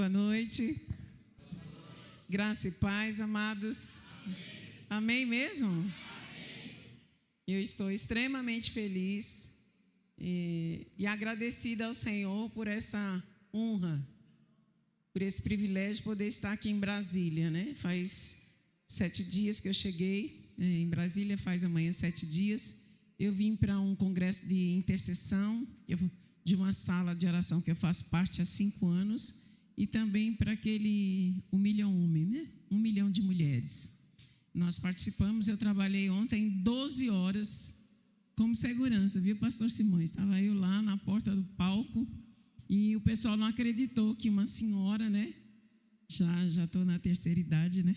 Boa noite. Graça e paz, amados. Amém mesmo? Amém. Eu estou extremamente feliz e agradecida ao Senhor por essa honra, por esse privilégio de poder estar aqui em Brasília, né? Faz 7 dias que eu cheguei em Brasília, faz amanhã 7 dias. Eu vim para um congresso de intercessão, de uma sala de oração que eu faço parte há 5 anos, e também para aquele 1 milhão homem, né? 1 milhão de mulheres. Nós participamos, eu trabalhei ontem 12 horas como segurança, viu, pastor Simões? Estava eu lá na porta do palco e o pessoal não acreditou que uma senhora, né? Já estou na terceira idade, né?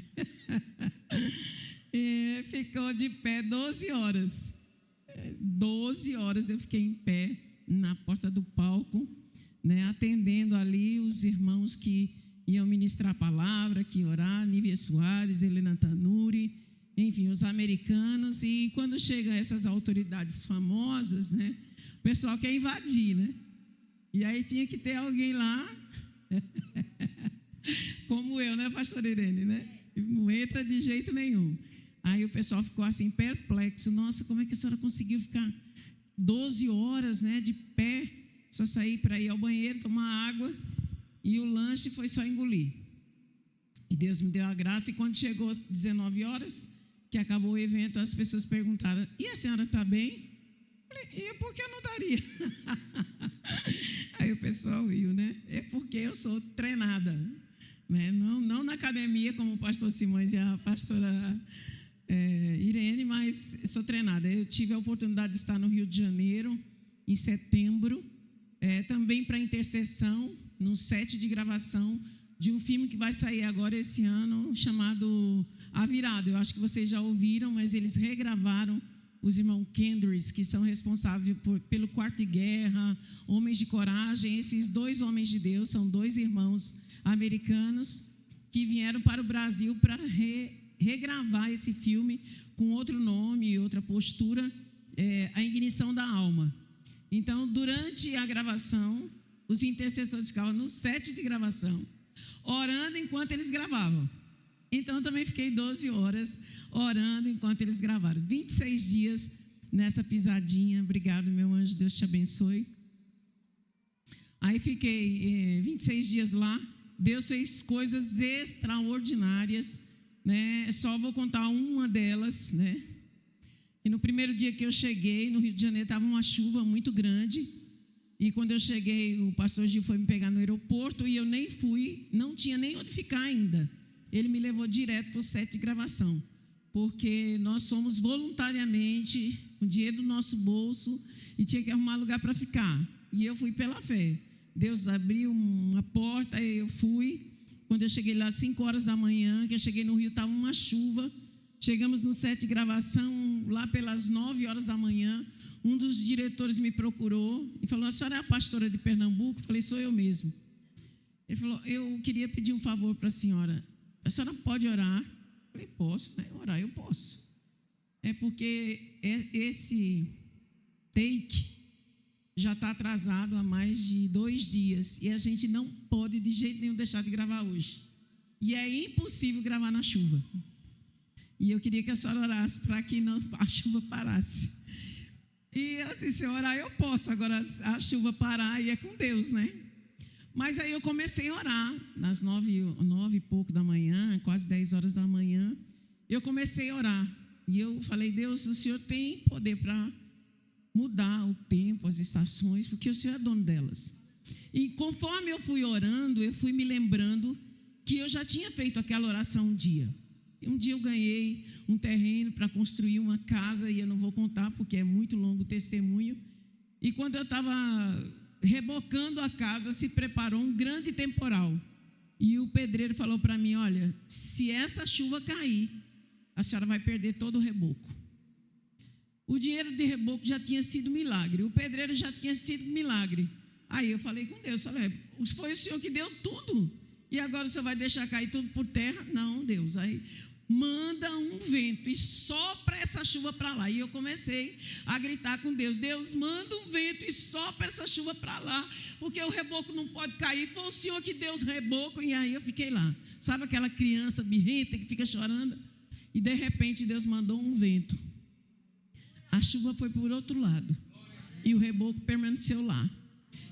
Ficou de pé 12 horas. 12 horas eu fiquei em pé na porta do palco, né, atendendo ali os irmãos que iam ministrar a palavra, que iam orar, Nívia Soares, Helena Tanuri, enfim, os americanos. E quando chegam essas autoridades famosas, né, o pessoal quer invadir, né? E aí tinha que ter alguém lá, como eu, né, pastor Irene, né? Não entra de jeito nenhum. Aí o pessoal ficou assim perplexo. Nossa, como é que a senhora conseguiu ficar 12 horas, né, de pé? Só sair para ir ao banheiro, tomar água, e o lanche foi só engolir. E Deus me deu a graça, e quando chegou às 19 horas, que acabou o evento, as pessoas perguntaram: e a senhora está bem? Eu falei: e por que eu não estaria? Aí o pessoal riu, né? É porque eu sou treinada, né? Não na academia, como o pastor Simões e a pastora Irene, mas sou treinada. Eu tive a oportunidade de estar no Rio de Janeiro, em setembro, também para intercessão, no set de gravação de um filme que vai sair agora esse ano, chamado A Virada. Eu acho que vocês já ouviram, mas eles regravaram os irmãos Kendrick, que são responsáveis pelo Quarto de Guerra, Homens de Coragem. Esses 2 homens de Deus são 2 irmãos americanos que vieram para o Brasil para regravar esse filme com outro nome e outra postura, A Ignição da Alma. Então, durante a gravação, os intercessores ficavam no set de gravação, orando enquanto eles gravavam. Então, eu também fiquei 12 horas orando enquanto eles gravaram. 26 dias nessa pisadinha. Obrigado, meu anjo, Deus te abençoe. Aí fiquei 26 dias lá. Deus fez coisas extraordinárias, né? Só vou contar uma delas, né? E no primeiro dia que eu cheguei no Rio de Janeiro, estava uma chuva muito grande. E quando eu cheguei, o pastor Gil foi me pegar no aeroporto e eu nem fui, não tinha nem onde ficar ainda. Ele me levou direto para o set de gravação, porque nós somos voluntariamente, com dinheiro do nosso bolso, e tinha que arrumar lugar para ficar. E eu fui pela fé. Deus abriu uma porta, e eu fui. Quando eu cheguei lá às 5 horas da manhã, que eu cheguei no Rio, estava uma chuva. Chegamos no set de gravação, lá pelas 9 horas da manhã, um dos diretores me procurou e falou: a senhora é a pastora de Pernambuco? Eu falei: sou eu mesmo. Ele falou: eu queria pedir um favor para a senhora. A senhora pode orar? Eu falei: posso, né? Orar eu posso. É porque esse take já está atrasado há mais de 2 dias e a gente não pode de jeito nenhum deixar de gravar hoje. E é impossível gravar na chuva. E eu queria que a senhora orasse para que a chuva parasse. E eu disse: orar eu posso, agora a chuva parar e é com Deus, né? Mas aí eu comecei a orar, nas 9 e pouco da manhã, quase 10 horas da manhã, eu comecei a orar. E eu falei: Deus, o Senhor tem poder para mudar o tempo, as estações, porque o Senhor é dono delas. E conforme eu fui orando, eu fui me lembrando que eu já tinha feito aquela oração um dia. Um dia eu ganhei um terreno para construir uma casa, e eu não vou contar porque é muito longo o testemunho. E quando eu estava rebocando a casa, se preparou um grande temporal. E o pedreiro falou para mim: olha, se essa chuva cair, a senhora vai perder todo o reboco. O dinheiro de reboco já tinha sido milagre, o pedreiro já tinha sido milagre. Aí eu falei com Deus, falei: foi o Senhor que deu tudo, e agora o Senhor vai deixar cair tudo por terra? Não, Deus. Aí manda um vento e sopra essa chuva para lá. E eu comecei a gritar com Deus: Deus, manda um vento e sopra essa chuva para lá, porque o reboco não pode cair. Foi o Senhor que deu os rebocos. E aí eu fiquei lá, sabe aquela criança birrenta que fica chorando? E de repente Deus mandou um vento, a chuva foi por outro lado e o reboco permaneceu lá.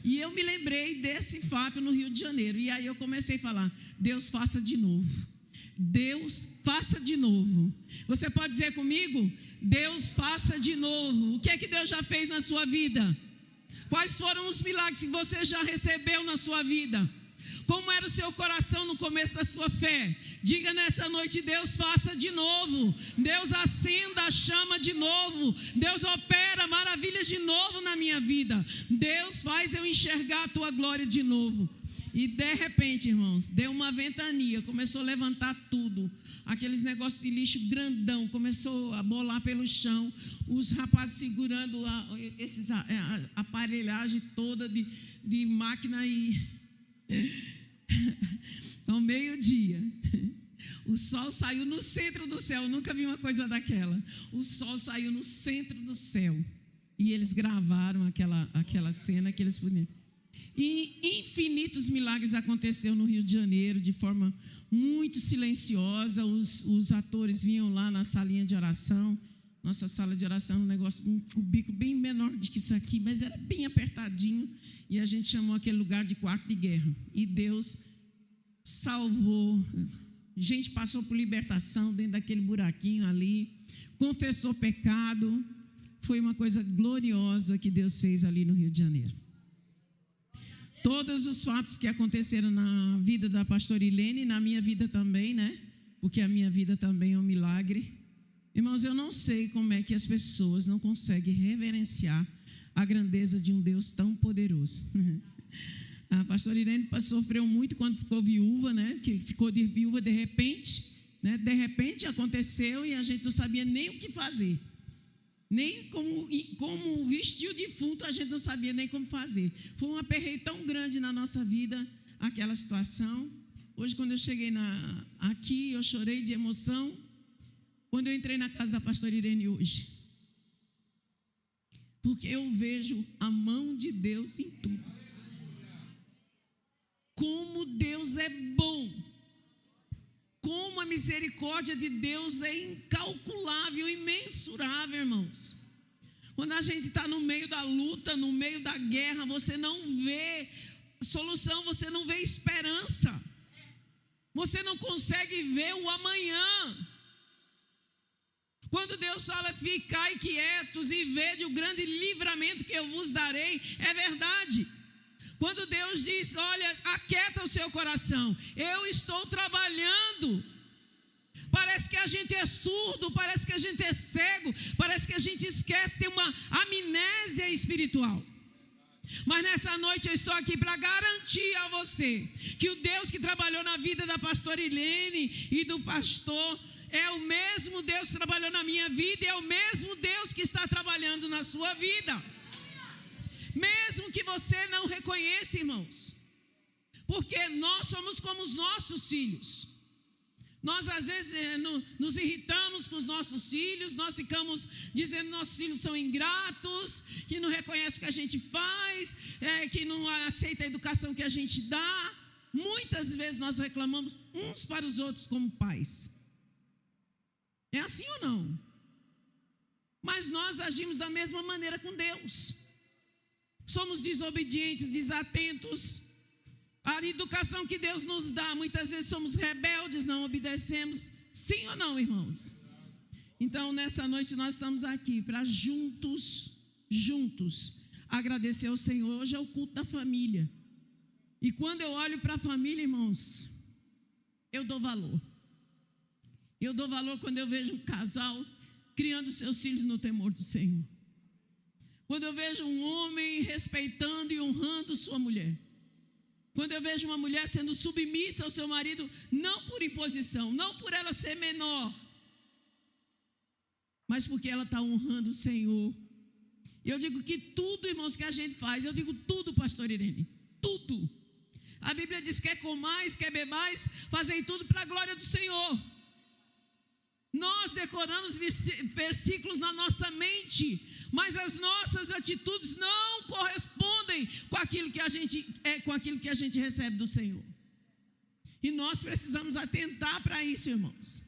E eu me lembrei desse fato no Rio de Janeiro. E aí eu comecei a falar: Deus, faça de novo. Deus, faça de novo. Você pode dizer comigo? Deus, faça de novo. O que é que Deus já fez na sua vida? Quais foram os milagres que você já recebeu na sua vida? Como era o seu coração no começo da sua fé? Diga nessa noite: Deus, faça de novo. Deus, acenda a chama de novo. Deus, opera maravilhas de novo na minha vida. Deus, faz eu enxergar a tua glória de novo. E de repente, irmãos, deu uma ventania, começou a levantar tudo. Aqueles negócios de lixo grandão, começou a bolar pelo chão. Os rapazes segurando a aparelhagem toda de máquina e... Ao meio-dia, o sol saiu no centro do céu. Eu nunca vi uma coisa daquela. O sol saiu no centro do céu. E eles gravaram aquela cena que eles podiam. E infinitos milagres aconteceram no Rio de Janeiro, de forma muito silenciosa. Os atores vinham lá na salinha de oração. Nossa sala de oração era um cubículo bem menor do que isso aqui, mas era bem apertadinho. E a gente chamou aquele lugar de quarto de guerra. E Deus salvou. Gente passou por libertação dentro daquele buraquinho ali. Confessou pecado. Foi uma coisa gloriosa que Deus fez ali no Rio de Janeiro. Todos os fatos que aconteceram na vida da pastora Ilene, na minha vida também, né? Porque a minha vida também é um milagre. Irmãos, eu não sei como é que as pessoas não conseguem reverenciar a grandeza de um Deus tão poderoso. A pastora Irene sofreu muito quando ficou viúva, né? Que ficou de viúva de repente, né? De repente aconteceu e a gente não sabia nem o que fazer. Nem como vestir o defunto, a gente não sabia nem como fazer. Foi um aperreio tão grande na nossa vida, aquela situação. Hoje, quando eu cheguei aqui, eu chorei de emoção. Quando eu entrei na casa da pastora Irene hoje. Porque eu vejo a mão de Deus em tudo. Como Deus é bom. Como a misericórdia de Deus é incalculável, imensurável, irmãos. Quando a gente está no meio da luta, no meio da guerra, você não vê solução, você não vê esperança. Você não consegue ver o amanhã. Quando Deus fala: ficai quietos e vede o grande livramento que eu vos darei, é verdade. Quando Deus diz: olha, aquieta o seu coração, eu estou trabalhando. Parece que a gente é surdo, parece que a gente é cego, parece que a gente esquece, tem uma amnésia espiritual. Mas nessa noite eu estou aqui para garantir a você que o Deus que trabalhou na vida da pastora Ilene e do pastor é o mesmo Deus que trabalhou na minha vida e é o mesmo Deus que está trabalhando na sua vida. Mesmo que você não reconheça, irmãos, porque nós somos como os nossos filhos. Nós às vezes nos irritamos com os nossos filhos, nós ficamos dizendo que nossos filhos são ingratos, que não reconhecem o que a gente faz, que não aceita a educação que a gente dá. Muitas vezes nós reclamamos uns para os outros como pais. É assim ou não? Mas nós agimos da mesma maneira com Deus. Somos desobedientes, desatentos. A educação que Deus nos dá, muitas vezes somos rebeldes, não obedecemos. Sim ou não, irmãos? Então, nessa noite nós estamos aqui para juntos, agradecer ao Senhor. Hoje é o culto da família. E quando eu olho para a família, irmãos, eu dou valor. Eu dou valor quando eu vejo um casal criando seus filhos no temor do Senhor. Quando eu vejo um homem respeitando e honrando sua mulher. Quando eu vejo uma mulher sendo submissa ao seu marido, não por imposição, não por ela ser menor, mas porque ela está honrando o Senhor. E eu digo que tudo, irmãos, que a gente faz, eu digo tudo, pastor Irene, tudo. A Bíblia diz: quer comais, quer bebais, fazei tudo para a glória do Senhor. Nós decoramos versículos na nossa mente, mas as nossas atitudes não correspondem com aquilo que a gente recebe do Senhor. E nós precisamos atentar para isso, irmãos.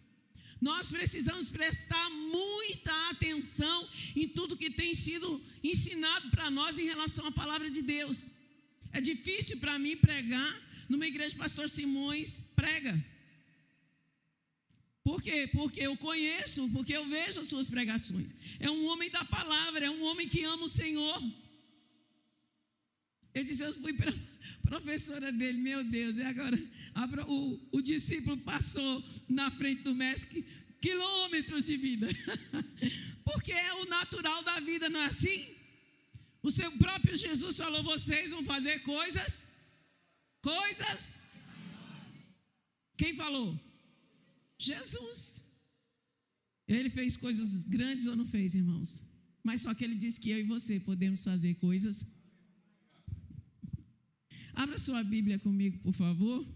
Nós precisamos prestar muita atenção em tudo que tem sido ensinado para nós em relação à palavra de Deus. É difícil para mim pregar numa igreja, pastor Simões prega. Por quê? Porque eu conheço, porque eu vejo as suas pregações. É um homem da palavra, é um homem que ama o Senhor. Ele disse, eu fui professora dele, meu Deus, e agora o discípulo passou na frente do mestre quilômetros de vida. Porque é o natural da vida, não é assim? O seu próprio Jesus falou, vocês vão fazer coisas. Quem falou? Jesus. Ele fez coisas grandes ou não fez, irmãos? Mas só que ele disse que eu e você podemos fazer coisas. Abra sua Bíblia comigo, por favor.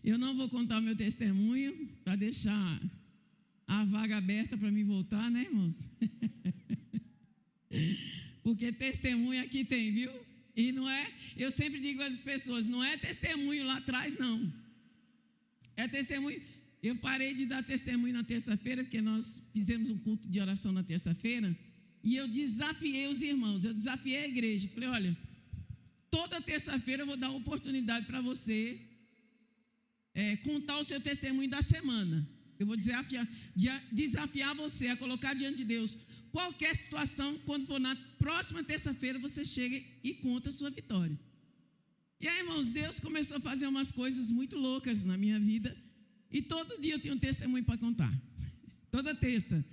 Eu não vou contar o meu testemunho para deixar a vaga aberta para mim voltar, né, irmãos? Porque testemunho aqui tem, viu? E não é, eu sempre digo às pessoas, não é testemunho lá atrás, não. É testemunho. Eu parei de dar testemunho na terça-feira, porque nós fizemos um culto de oração na terça-feira, e eu desafiei os irmãos, eu desafiei a igreja. Falei, olha, toda terça-feira eu vou dar uma oportunidade para você contar o seu testemunho da semana. Eu vou desafiar você a colocar diante de Deus qualquer situação, quando for na próxima terça-feira, você chega e conta a sua vitória. E aí, irmãos, Deus começou a fazer umas coisas muito loucas na minha vida, e todo dia eu tinha um testemunho para contar. Toda terça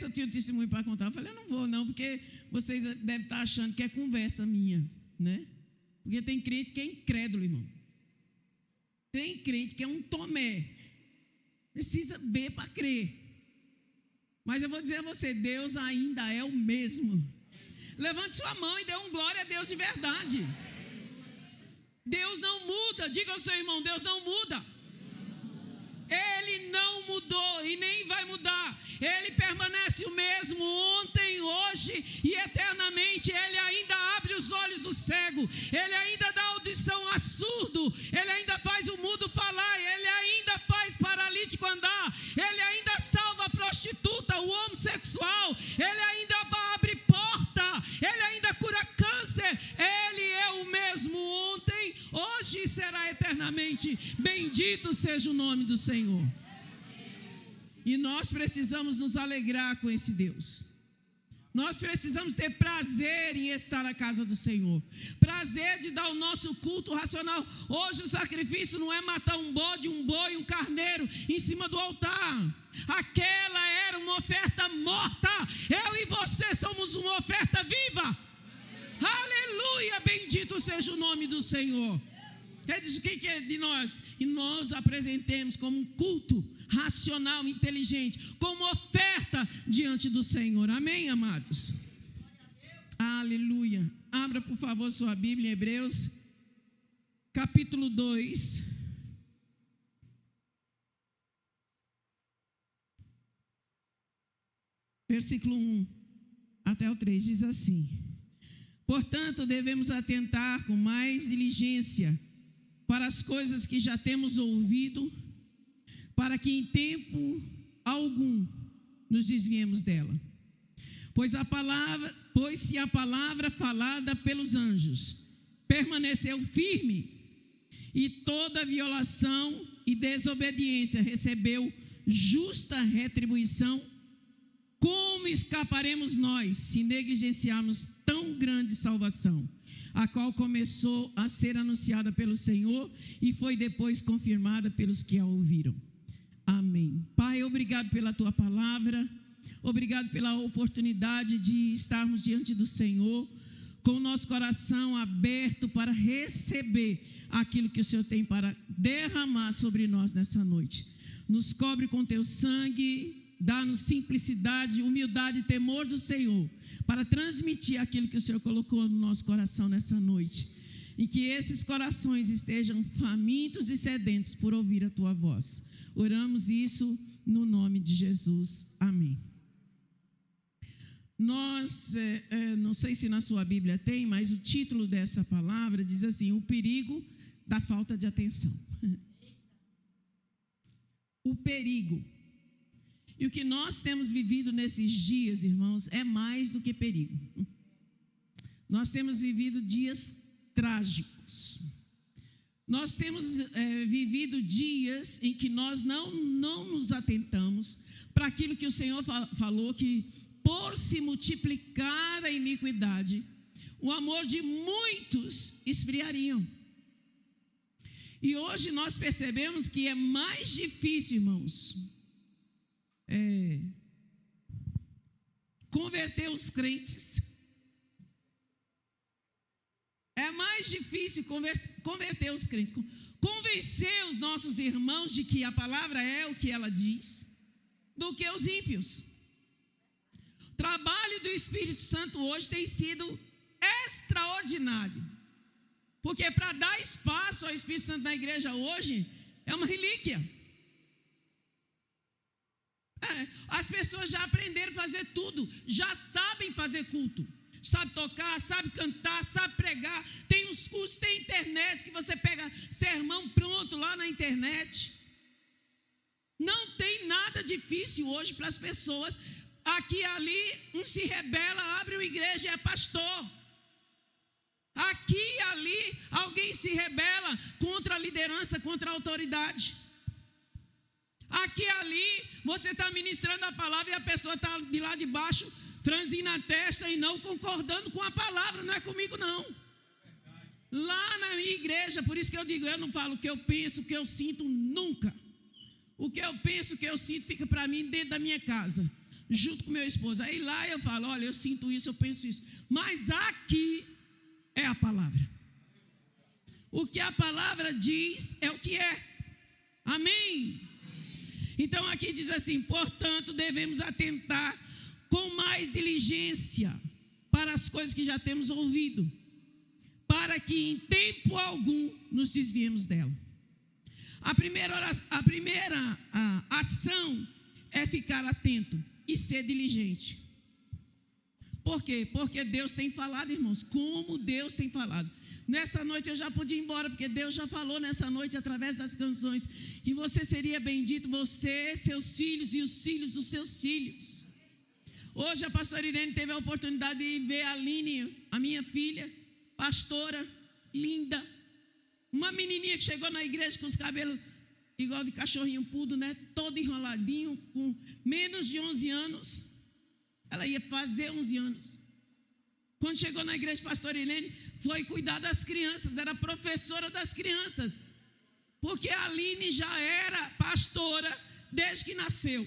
eu tinha um testemunho para contar. Eu falei, eu não vou não, porque vocês devem estar achando que é conversa minha, né? Porque tem crente que é incrédulo, irmão. Tem crente que é um Tomé. Precisa ver para crer. Mas eu vou dizer a você, Deus ainda é o mesmo. Levante sua mão e dê um glória a Deus de verdade. Deus não muda. Diga ao seu irmão, Deus não muda. Ele não mudou e nem vai mudar. Ele permanece o mesmo ontem, hoje e eternamente. Ele ainda abre os olhos do cego. Ele ainda dá audição a surdo. Ele ainda faz o mudo falar. Ele ainda faz paralítico andar. Ele ainda salva a prostituta, o homossexual. Ele ainda abre porta. Ele ainda cura câncer. Ele é o mesmo ontem, hoje e será eternamente. Bendito seja o nome do Senhor. E nós precisamos nos alegrar com esse Deus. Nós precisamos ter prazer em estar na casa do Senhor. Prazer de dar o nosso culto racional. Hoje o sacrifício não é matar um bode, um boi, um carneiro em cima do altar. Aquela era uma oferta morta. Eu e você somos uma oferta viva. Aleluia, bendito seja o nome do Senhor. Ele diz, o que é de nós? E nós apresentemos como um culto racional, inteligente, como oferta diante do Senhor. Amém, amados? Aleluia. Abra, por favor, sua Bíblia em Hebreus, capítulo 2. Versículo 1 até o 3 diz assim: portanto, devemos atentar com mais diligência para as coisas que já temos ouvido, para que em tempo algum nos desviemos dela. Pois se a palavra falada pelos anjos permaneceu firme, e toda violação e desobediência recebeu justa retribuição, como escaparemos nós se negligenciarmos tão grande salvação, a qual começou a ser anunciada pelo Senhor e foi depois confirmada pelos que a ouviram. Amém. Pai, obrigado pela tua palavra, obrigado pela oportunidade de estarmos diante do Senhor, com o nosso coração aberto para receber aquilo que o Senhor tem para derramar sobre nós nessa noite. Nos cobre com teu sangue, dá-nos simplicidade, humildade e temor do Senhor, para transmitir aquilo que o Senhor colocou no nosso coração nessa noite. e que esses corações estejam famintos e sedentos por ouvir a tua voz. Oramos isso no nome de Jesus. Amém. Nós, não sei se na sua Bíblia tem, mas o título dessa palavra diz assim: o perigo da falta de atenção. O perigo. E o que nós temos vivido nesses dias, irmãos, é mais do que perigo. Nós temos vivido dias trágicos. Nós temos vivido dias em que nós não nos atentamos para aquilo que o Senhor falou, que por se multiplicar a iniquidade, o amor de muitos esfriariam. E hoje nós percebemos que é mais difícil, irmãos, converter os crentes. É mais difícil converter os crentes, convencer os nossos irmãos de que a palavra é o que ela diz, do que os ímpios. O trabalho do Espírito Santo hoje tem sido extraordinário, porque para dar espaço ao Espírito Santo na igreja hoje é uma relíquia. As pessoas já aprenderam a fazer tudo, já sabem fazer culto, sabe tocar, sabe cantar, sabe pregar. Tem os cursos, tem internet, que você pega sermão pronto lá na internet. Não tem nada difícil hoje para as pessoas. Aqui e ali, um se rebela, abre uma igreja e é pastor. Aqui e ali, alguém se rebela contra a liderança, contra a autoridade. Aqui e ali, você está ministrando a palavra e a pessoa está de lá de baixo, franzindo a testa e não concordando com a palavra. Não é comigo, não. Lá na minha igreja, por isso que eu digo, eu não falo o que eu penso, o que eu sinto, nunca. O que eu penso, o que eu sinto, fica para mim dentro da minha casa, junto com meu esposo. Aí lá eu falo, olha, eu sinto isso, eu penso isso. Mas aqui é a palavra. O que a palavra diz é o que é. Amém? Então aqui diz assim: portanto, devemos atentar com mais diligência para as coisas que já temos ouvido, para que em tempo algum nos desviemos dela. A primeira ação é ficar atento e ser diligente. Por quê? Porque Deus tem falado, irmãos, como Deus tem falado. Nessa noite eu já pude ir embora, porque Deus já falou nessa noite, através das canções, que você seria bendito, você, seus filhos e os filhos dos seus filhos. Hoje a pastora Irene teve a oportunidade de ver a Aline, a minha filha, pastora, linda. Uma menininha que chegou na igreja com os cabelos igual de cachorrinho pudo, né? Todo enroladinho, com menos de 11 anos. Ela ia fazer 11 anos. Quando chegou na igreja, pastora Irene foi cuidar das crianças, era professora das crianças, porque a Aline já era pastora desde que nasceu.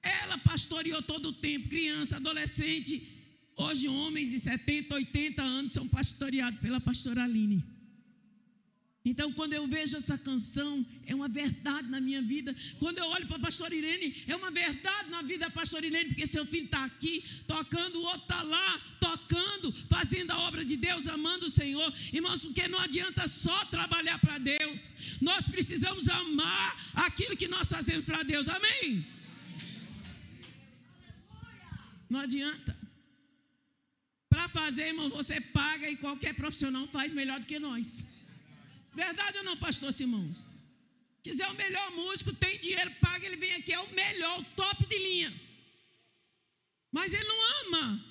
Ela pastoreou todo o tempo, criança, adolescente. Hoje homens de 70, 80 anos são pastoreados pela pastora Aline. Então, quando eu vejo essa canção, é uma verdade na minha vida. Quando eu olho para a pastora Irene, é uma verdade na vida da pastora Irene, porque seu filho está aqui tocando, o outro está lá tocando, fazendo a obra de Deus, amando o Senhor. Irmãos, porque não adianta só trabalhar para Deus, nós precisamos amar aquilo que nós fazemos para Deus, amém? Não adianta. Para fazer, irmão, você paga e qualquer profissional faz melhor do que nós. Verdade ou não, pastor Simões? Quiser o melhor músico, tem dinheiro, paga, ele vem aqui, é o melhor, o top de linha. Mas ele não ama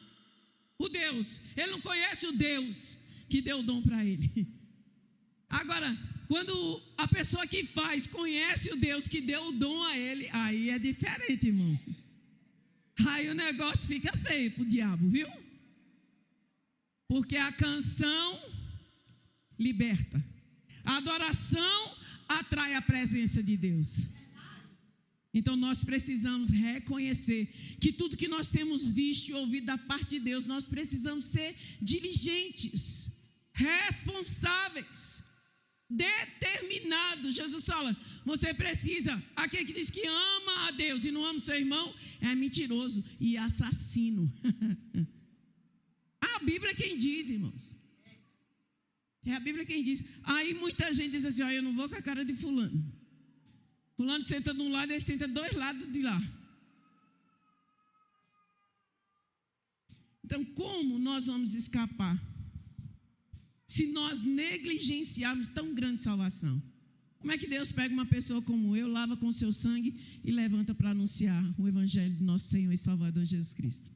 o Deus, ele não conhece o Deus que deu o dom para ele. Agora, quando a pessoa que faz conhece o Deus que deu o dom a ele, aí é diferente, irmão. Aí o negócio fica feio pro diabo, viu? Porque a canção liberta. A adoração atrai a presença de Deus. Então nós precisamos reconhecer que tudo que nós temos visto e ouvido da parte de Deus, nós precisamos ser diligentes, responsáveis, determinados. Jesus fala, você precisa, aquele que diz que ama a Deus e não ama o seu irmão, é mentiroso e assassino. A Bíblia é quem diz, irmãos. É a Bíblia quem diz. Aí muita gente diz assim, eu não vou com a cara de fulano. Fulano senta de um lado, ele senta 2 lados de lá. Então, como nós vamos escapar? Se nós negligenciarmos tão grande salvação. Como é que Deus pega uma pessoa como eu, lava com o seu sangue e levanta para anunciar o evangelho do nosso Senhor e Salvador Jesus Cristo?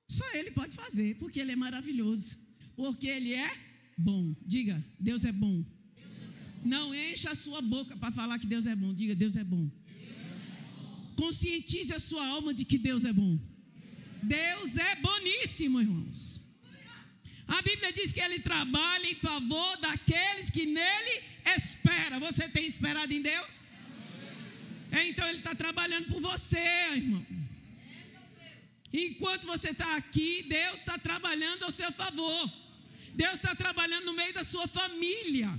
Só Ele pode fazer, porque Ele é maravilhoso. Porque Ele é bom. Diga, Deus é bom. Não encha a sua boca para falar que Deus é bom. Diga, Deus é bom. Conscientize a sua alma de que Deus é bom. Deus é boníssimo, irmãos. A Bíblia diz que Ele trabalha em favor daqueles que nele esperam. Você tem esperado em Deus? Então Ele está trabalhando por você, irmão. Enquanto você está aqui, Deus está trabalhando ao seu favor. Deus está trabalhando no meio da sua família.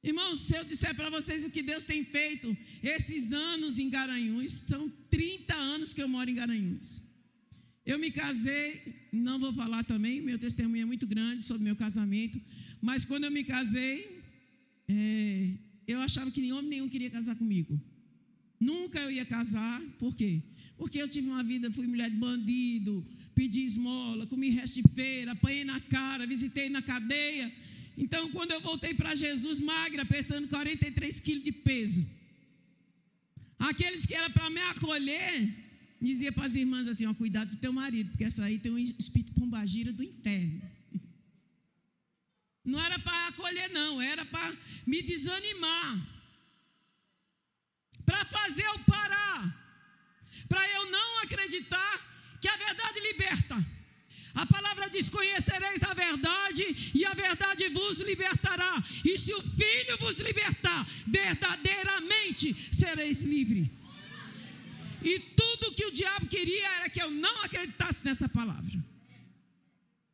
Irmãos, se eu disser para vocês o que Deus tem feito esses anos em Garanhuns, são 30 anos que eu moro em Garanhuns. Eu me casei, não vou falar também, meu testemunho é muito grande sobre meu casamento, mas quando eu me casei, eu achava que homem nenhum queria casar comigo. Nunca eu ia casar, por quê? Porque eu tive uma vida, fui mulher de bandido, pedi esmola, comi resto de feira, apanhei na cara, visitei na cadeia. Então, quando eu voltei para Jesus, magra, pesando 43 quilos de peso, aqueles que eram para me acolher, dizia para as irmãs assim, cuidado do teu marido, porque essa aí tem um espírito pombagira do inferno. Não era para acolher não, era para me desanimar, para fazer eu parar, para eu não acreditar que a verdade liberta. A palavra diz, conhecereis a verdade e a verdade vos libertará. E se o Filho vos libertar, verdadeiramente sereis livres. E tudo que o diabo queria era que eu não acreditasse nessa palavra.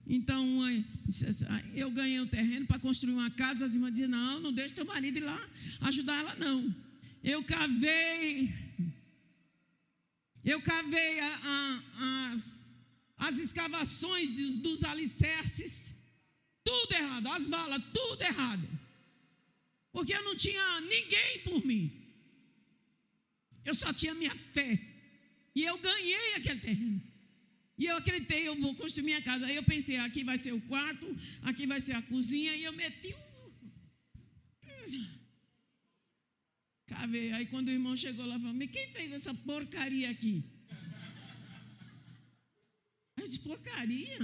Então, eu ganhei um terreno para construir uma casa. As irmãs diziam, não deixe teu marido ir lá ajudar ela não. Eu cavei as escavações dos alicerces, tudo errado, as valas, tudo errado. Porque eu não tinha ninguém por mim. Eu só tinha minha fé. E eu ganhei aquele terreno. E eu acreditei, eu vou construir minha casa. Aí eu pensei, aqui vai ser o quarto, aqui vai ser a cozinha. E eu meti cavei. Aí quando o irmão chegou lá, falou, mas quem fez essa porcaria aqui? Eu disse, porcaria?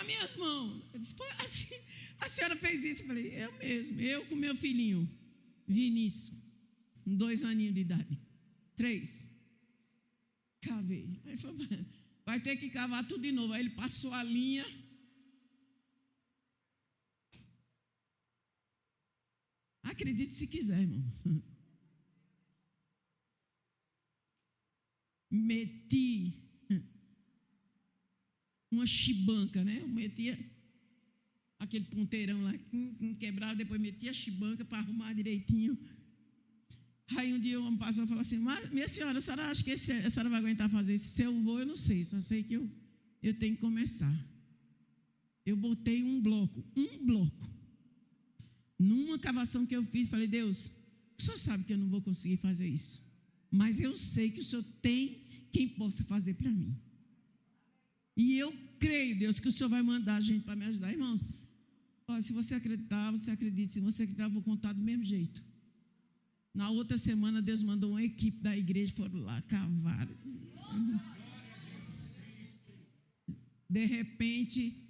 Minhas mãos. Eu disse, assim, a senhora fez isso? Eu falei, eu mesmo. Eu com meu filhinho, Vinícius, com 2 aninhos de idade. 3. Cavei. Aí falou, vai ter que cavar tudo de novo. Aí ele passou a linha. Acredite se quiser, irmão. Meti uma chibanca, né? Eu metia aquele ponteirão lá, quebrado, depois metia a chibanca para arrumar direitinho. Aí um dia um pastor falou assim, mas minha senhora, a senhora acha que a senhora vai aguentar fazer isso? Se eu vou, eu não sei, só sei que eu tenho que começar. Eu botei um bloco, numa cavação que eu fiz, falei, Deus, o senhor sabe que eu não vou conseguir fazer isso, mas eu sei que o senhor tem quem possa fazer para mim. E eu creio, Deus, que o Senhor vai mandar gente para me ajudar. Irmãos, se você acreditar, você acredita. Se você acreditar, eu vou contar do mesmo jeito. Na outra semana, Deus mandou uma equipe da igreja, foram lá, cavaram. De repente,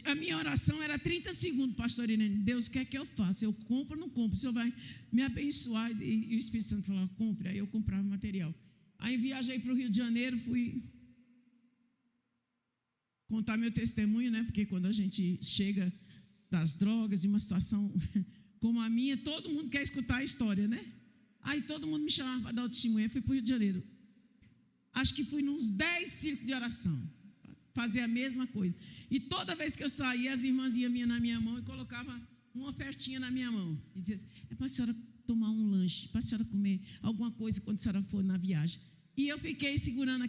a minha oração era 30 segundos, pastor Irene. Deus quer que eu faça. Eu compro ou não compro? O Senhor vai me abençoar. E o Espírito Santo falou, compre. Aí eu comprava material. Aí viajei para o Rio de Janeiro, fui contar meu testemunho, né? Porque quando a gente chega das drogas, de uma situação como a minha, todo mundo quer escutar a história, né? Aí todo mundo me chamava para dar o testemunho. Eu fui para o Rio de Janeiro. Acho que fui nos 10 círculos de oração, fazer a mesma coisa. E toda vez que eu saía, as irmãs iam na minha mão e colocavam uma ofertinha na minha mão. E diziam, é para a senhora tomar um lanche, para a senhora comer alguma coisa quando a senhora for na viagem. E eu fiquei segurando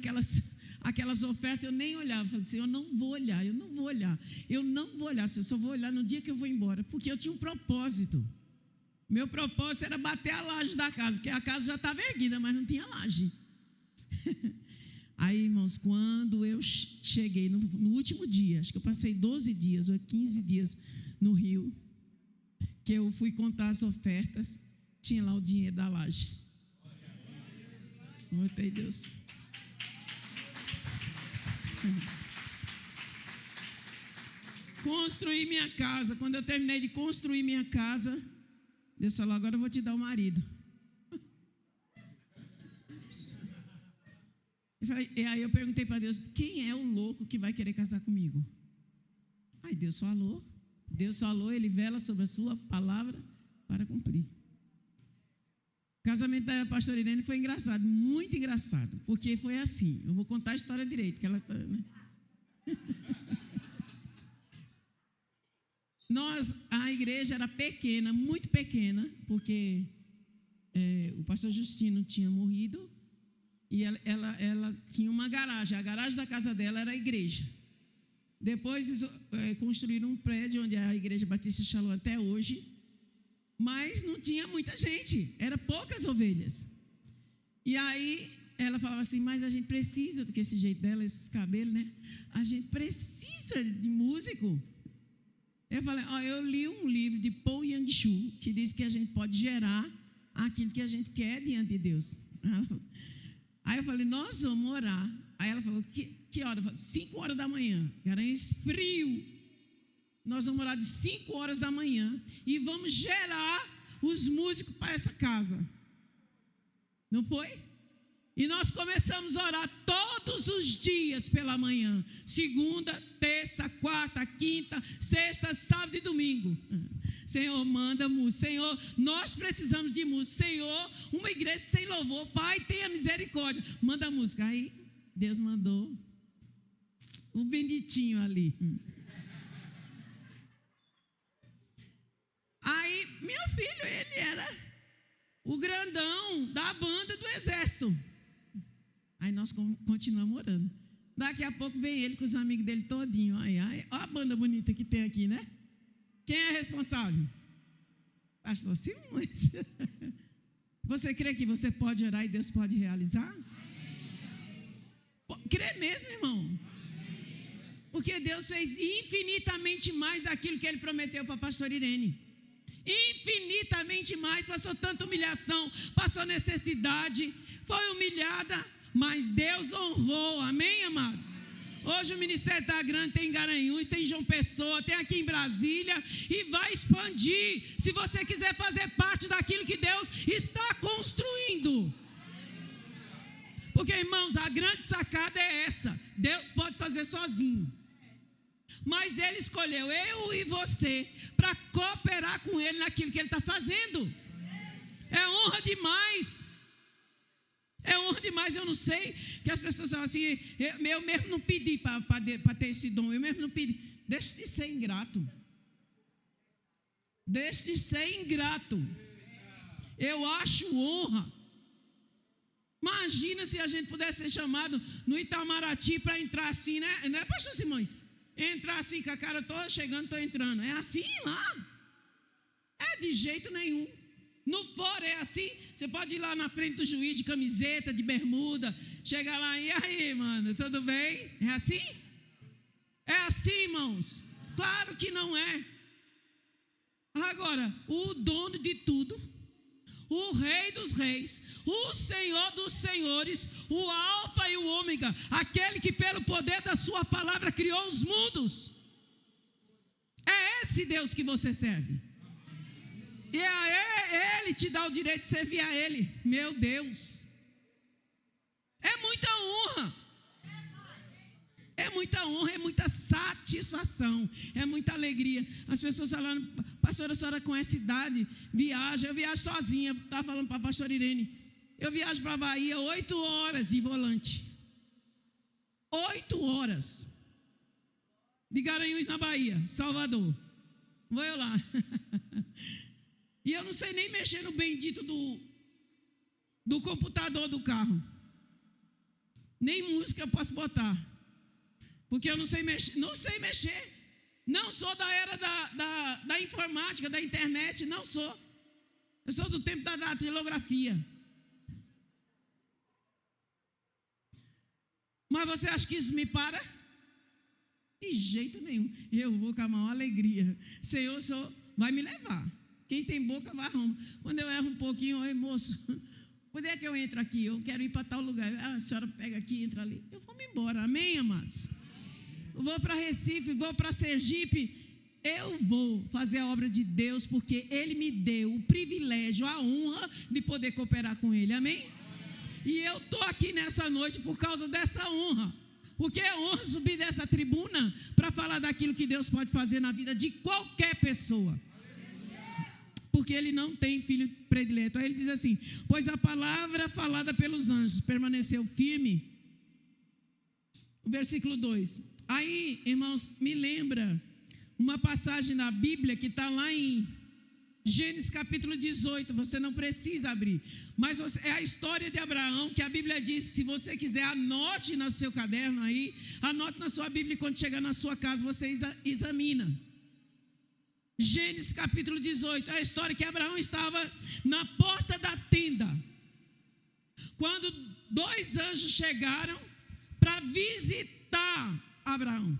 aquelas ofertas, eu nem olhava. Eu falei assim, eu não vou olhar. Eu não vou olhar, eu só vou olhar no dia que eu vou embora. Porque eu tinha um propósito. Meu propósito era bater a laje da casa, porque a casa já estava erguida, mas não tinha laje. Aí, irmãos, quando eu cheguei no último dia, acho que eu passei 12 dias ou 15 dias no Rio, que eu fui contar as ofertas, tinha lá o dinheiro da laje. Glória a Deus. Construí minha casa. Quando eu terminei de construir minha casa, Deus falou, agora eu vou te dar o marido. E aí eu perguntei para Deus, quem é o louco que vai querer casar comigo? Aí Deus falou, Ele vela sobre a sua palavra para cumprir. O casamento da pastora Irene foi engraçado, muito engraçado, porque foi assim, eu vou contar a história direito, que ela sabe, né? A igreja era pequena, muito pequena, porque o pastor Justino tinha morrido e ela tinha uma garagem. A garagem da casa dela era a igreja. Depois construíram um prédio onde é a Igreja Batista Shalom até hoje, mas não tinha muita gente, eram poucas ovelhas. E aí ela falava assim, mas a gente precisa, do que esse jeito dela, esses cabelos, né? A gente precisa de músico. Eu falei, eu li um livro de Paul Yang-Shu, que diz que a gente pode gerar aquilo que a gente quer diante de Deus. Aí eu falei, nós vamos orar. Aí ela falou, que hora? Eu falei, 5 horas da manhã, Garanhuns frio. Nós vamos orar de 5 horas da manhã e vamos gerar os músicos para essa casa. Não foi? E nós começamos a orar todos os dias pela manhã. Segunda, terça, quarta, quinta, sexta, sábado e domingo. Senhor, manda música. Senhor, nós precisamos de música. Senhor, uma igreja sem louvor. Pai, tenha misericórdia. Manda música. Aí, Deus mandou o benditinho ali. Aí, meu filho, ele era o grandão da banda do exército. Aí nós continuamos orando. Daqui a pouco vem ele com os amigos dele todinho. Olha a banda bonita que tem aqui, né? Quem é responsável? Pastor Simões. Você crê que você pode orar e Deus pode realizar? Crê mesmo, irmão? Porque Deus fez infinitamente mais daquilo que Ele prometeu para a pastora Irene. Infinitamente mais. Passou tanta humilhação, passou necessidade, foi humilhada, mas Deus honrou, amém, amados? Hoje o ministério está grande, tem em Garanhuns, tem em João Pessoa, tem aqui em Brasília e vai expandir, se você quiser fazer parte daquilo que Deus está construindo. Porque, irmãos, a grande sacada é essa, Deus pode fazer sozinho, mas Ele escolheu eu e você para cooperar com Ele naquilo que Ele está fazendo. É honra demais. É honra demais, eu não sei, que as pessoas falam assim, eu mesmo não pedi para ter esse dom, eu mesmo não pedi. Deixa de ser ingrato. Deixa de ser ingrato. Eu acho honra. Imagina se a gente pudesse ser chamado no Itamaraty para entrar assim, né? Não é, pastor Simões? Entrar assim com a cara toda, chegando, estou entrando. É assim lá? É de jeito nenhum. No fora é assim, você pode ir lá na frente do juiz de camiseta, de bermuda, chegar lá e aí, mano, tudo bem? É assim? É assim, irmãos? Claro que não é. Agora, o dono de tudo, o Rei dos Reis, o Senhor dos Senhores, o Alfa e o Ômega, aquele que pelo poder da sua palavra criou os mundos. É esse Deus que você serve. E Ele te dá o direito de servir a Ele. Meu Deus. É muita honra. É muita honra, é muita satisfação, é muita alegria. As pessoas falando, pastora, a senhora com essa idade viaja, eu viajo sozinha. Estava falando para a pastora Irene, eu viajo para a Bahia 8 horas de volante. 8 horas. De Garanhuns na Bahia, Salvador. Vou eu lá. E eu não sei nem mexer no bendito do computador do carro. nem música eu posso botar, porque eu não sei mexer. Não sou da era da informática, da internet, não sou. Eu sou do tempo da datilografia. Mas você acha que isso me para? De jeito nenhum. Eu vou com a maior alegria. Senhor, o Senhor vai me levar. Quem tem boca vai a Roma. Quando eu erro um pouquinho, oi moço, onde é que eu entro aqui? Eu quero ir para tal lugar. Ah, a senhora pega aqui, entra ali. Eu vou me embora. Amém, amados? Eu vou para Recife, vou para Sergipe. Eu vou fazer a obra de Deus, porque Ele me deu o privilégio, a honra de poder cooperar com Ele. Amém? E eu estou aqui nessa noite por causa dessa honra. Porque é honra subir dessa tribuna para falar daquilo que Deus pode fazer na vida de qualquer pessoa. Porque Ele não tem filho predileto. Aí Ele diz assim: pois a palavra falada pelos anjos permaneceu firme. O versículo 2. Aí, irmãos, me lembra uma passagem na Bíblia que está lá em Gênesis capítulo 18, você não precisa abrir, mas é a história de Abraão, que a Bíblia diz, se você quiser, anote no seu caderno aí, anote na sua Bíblia, e quando chegar na sua casa, você examina. Gênesis capítulo 18, é a história que Abraão estava na porta da tenda, quando 2 anjos chegaram para visitar Abraão.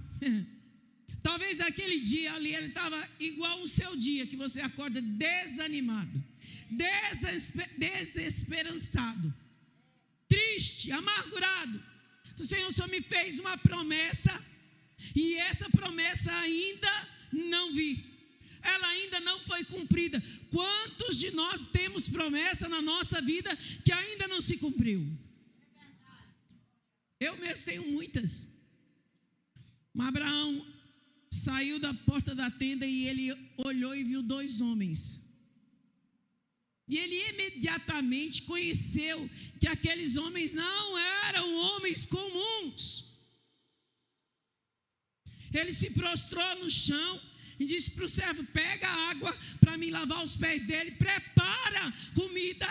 Talvez aquele dia ali ele estava igual o seu dia, que você acorda desanimado, desesperançado, triste, amargurado. O Senhor me fez uma promessa e essa promessa ainda não vi. Ela ainda não foi cumprida. Quantos de nós temos promessa na nossa vida que ainda não se cumpriu? Eu mesmo tenho muitas. Mas Abraão saiu da porta da tenda e ele olhou e viu 2 homens. E ele imediatamente conheceu que aqueles homens não eram homens comuns. Ele se prostrou no chão e disse para o servo: pega água para me lavar os pés dele, prepara comida.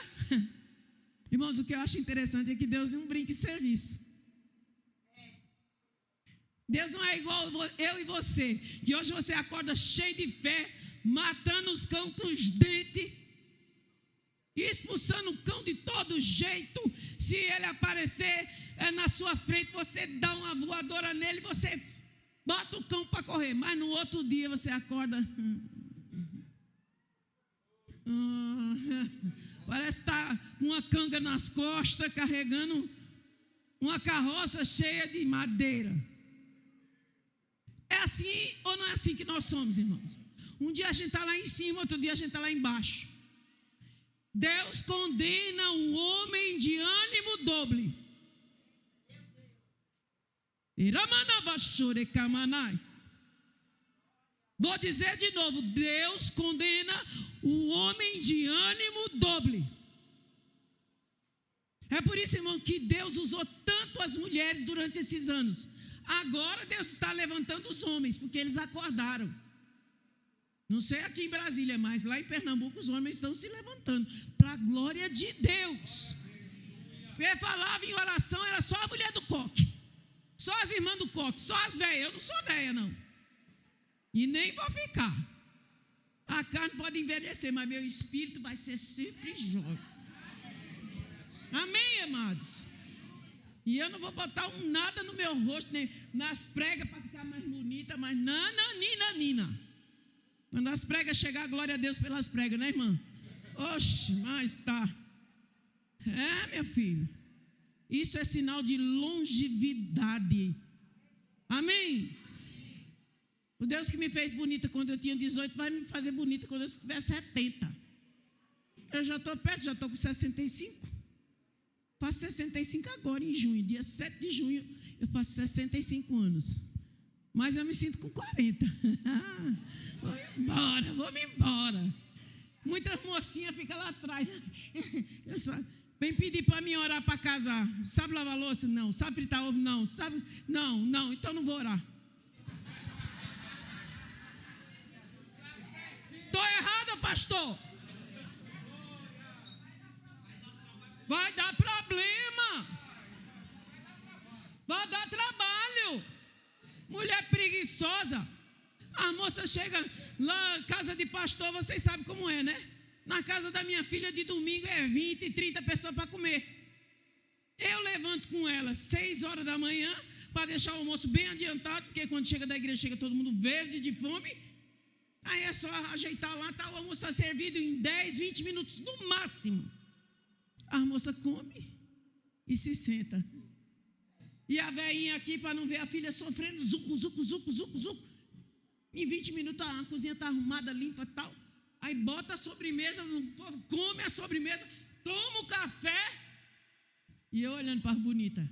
Irmãos, o que eu acho interessante é que Deus não brinca em serviço. Deus não é igual eu e você, que hoje você acorda cheio de fé, matando os cães com os dentes, expulsando o cão de todo jeito. Se ele aparecer na sua frente, você dá uma voadora nele, você bota o cão para correr, mas no outro dia você acorda, parece estar com uma canga nas costas, carregando uma carroça cheia de madeira. É assim ou não é assim que nós somos, irmãos? Um dia a gente está lá em cima, outro dia a gente está lá embaixo. Deus condena um homem de ânimo doble. Vou dizer de novo: Deus condena um homem de ânimo doble. É por isso, irmão, que Deus usou tanto as mulheres durante esses anos. Agora Deus está levantando os homens, porque eles acordaram. Não sei aqui em Brasília, mas lá em Pernambuco os homens estão se levantando, para a glória de Deus. Porque falava em oração, era só a mulher do coque, só as irmãs do coque, só as velhas. Eu não sou velha, não, e nem vou ficar. A carne pode envelhecer, mas meu espírito vai ser sempre jovem. Amém, amados? E eu não vou botar nada no meu rosto, nem nas pregas para ficar mais bonita, mas nananina. Quando as pregas chegar, glória a Deus pelas pregas, né, irmã? Oxe, mas tá. É, meu filho. Isso é sinal de longevidade. Amém? O Deus que me fez bonita quando eu tinha 18 vai me fazer bonita quando eu tiver 70. Eu já estou perto, já estou com 65. Faço 65 agora em junho, dia 7 de junho, eu faço 65 anos. Mas eu me sinto com 40. Vou-me embora. Muitas mocinhas ficam lá atrás. Vem pedir para mim orar para casar. Sabe lavar louça? Não. Sabe fritar ovo? Não. Sabe? Não. Então não vou orar. Estou errada, pastor? Vai dar problema. moça chega lá, casa de pastor, vocês sabem como é, né? Na casa da minha filha de domingo é 20, 30 pessoas para comer. Eu levanto com ela 6 horas da manhã para deixar o almoço bem adiantado, porque quando chega da igreja chega todo mundo verde de fome. Aí é só ajeitar lá, tá, o almoço está servido em 10, 20 minutos no máximo. A moça come e se senta. E a velhinha aqui, para não ver a filha sofrendo, zuco, zuco, zuco, zuco, zuco. Em 20 minutos a cozinha está arrumada, limpa e tal. Aí bota a sobremesa, o povo come a sobremesa, toma o café. E eu olhando para as bonitas.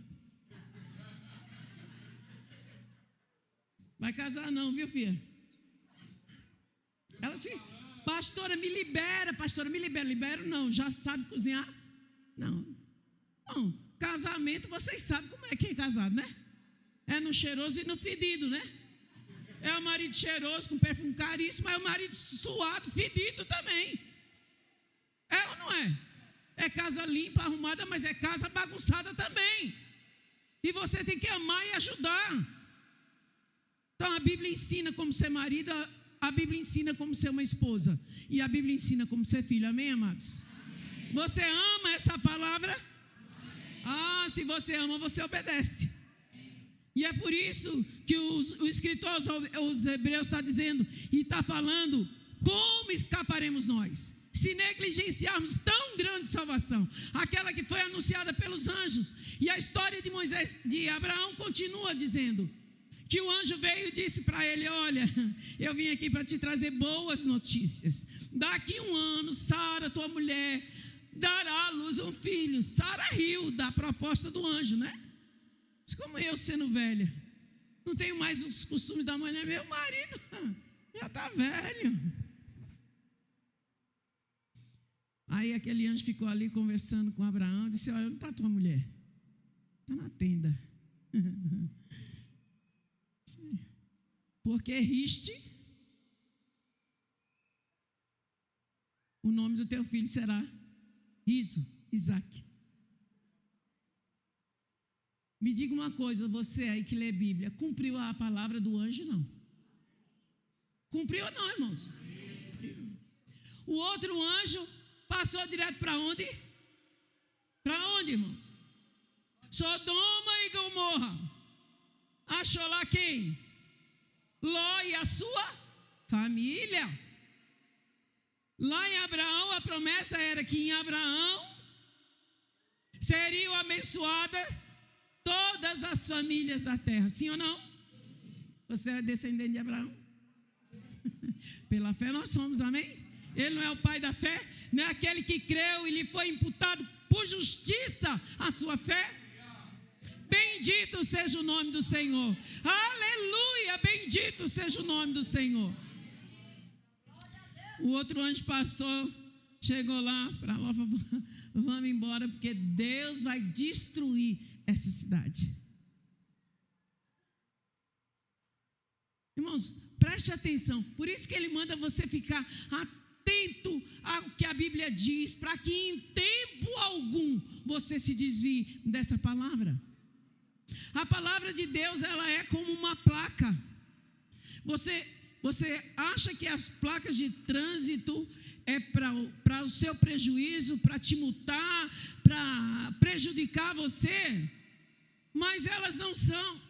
Vai casar não, viu, filha? Ela assim, pastora, me libera, pastora, me libera. Libero não, já sabe cozinhar? Não. Bom, casamento, vocês sabem como é que é casado, né? É no cheiroso e no fedido, né? É o marido cheiroso, com perfume caríssimo, mas é o marido suado, fedido também. É ou não é? É casa limpa, arrumada, mas é casa bagunçada também. E você tem que amar e ajudar. Então a Bíblia ensina como ser marido, a Bíblia ensina como ser uma esposa. E a Bíblia ensina como ser filho. Amém, amados? Amém. Você ama essa palavra? Amém. Ah, se você ama, você obedece. E é por isso que o escritor aos Hebreus está dizendo, e está falando, como escaparemos nós? Se negligenciarmos tão grande salvação, aquela que foi anunciada pelos anjos. E a história de Moisés, de Abraão continua dizendo, que o anjo veio e disse para ele, olha, eu vim aqui para te trazer boas notícias. Daqui 1 ano, Sara, tua mulher, dará à luz um filho. Sara riu da proposta do anjo, né? Mas como eu sendo velha, não tenho mais os costumes da mulher, meu marido já está velho. Aí aquele anjo ficou ali conversando com Abraão, disse, olha, onde está tua mulher? Está na tenda. Porque riste, o nome do teu filho será Riso, Isaac. Me diga uma coisa, você aí que lê Bíblia, cumpriu a palavra do anjo, não? Cumpriu ou não, irmãos? O outro anjo passou direto para onde? Para onde, irmãos? Sodoma e Gomorra. Achou lá quem? Ló e a sua família. Lá em Abraão, a promessa era que em Abraão seriam abençoadas todas as famílias da terra. Sim ou não? Você é descendente de Abraão? Pela fé nós somos, amém? Ele não é o pai da fé? Não é aquele que creu e lhe foi imputado por justiça a sua fé? Bendito seja o nome do Senhor. Aleluia, bendito seja o nome do Senhor. O outro anjo passou, chegou lá, para lá, vamos embora, porque Deus vai destruir essa cidade. Irmãos, preste atenção, por isso que ele manda você ficar atento ao que a Bíblia diz, para que em tempo algum você se desvie dessa palavra. A palavra de Deus, ela é como uma placa. Você acha que as placas de trânsito é para o seu prejuízo, para te multar, para prejudicar você? Mas elas não são.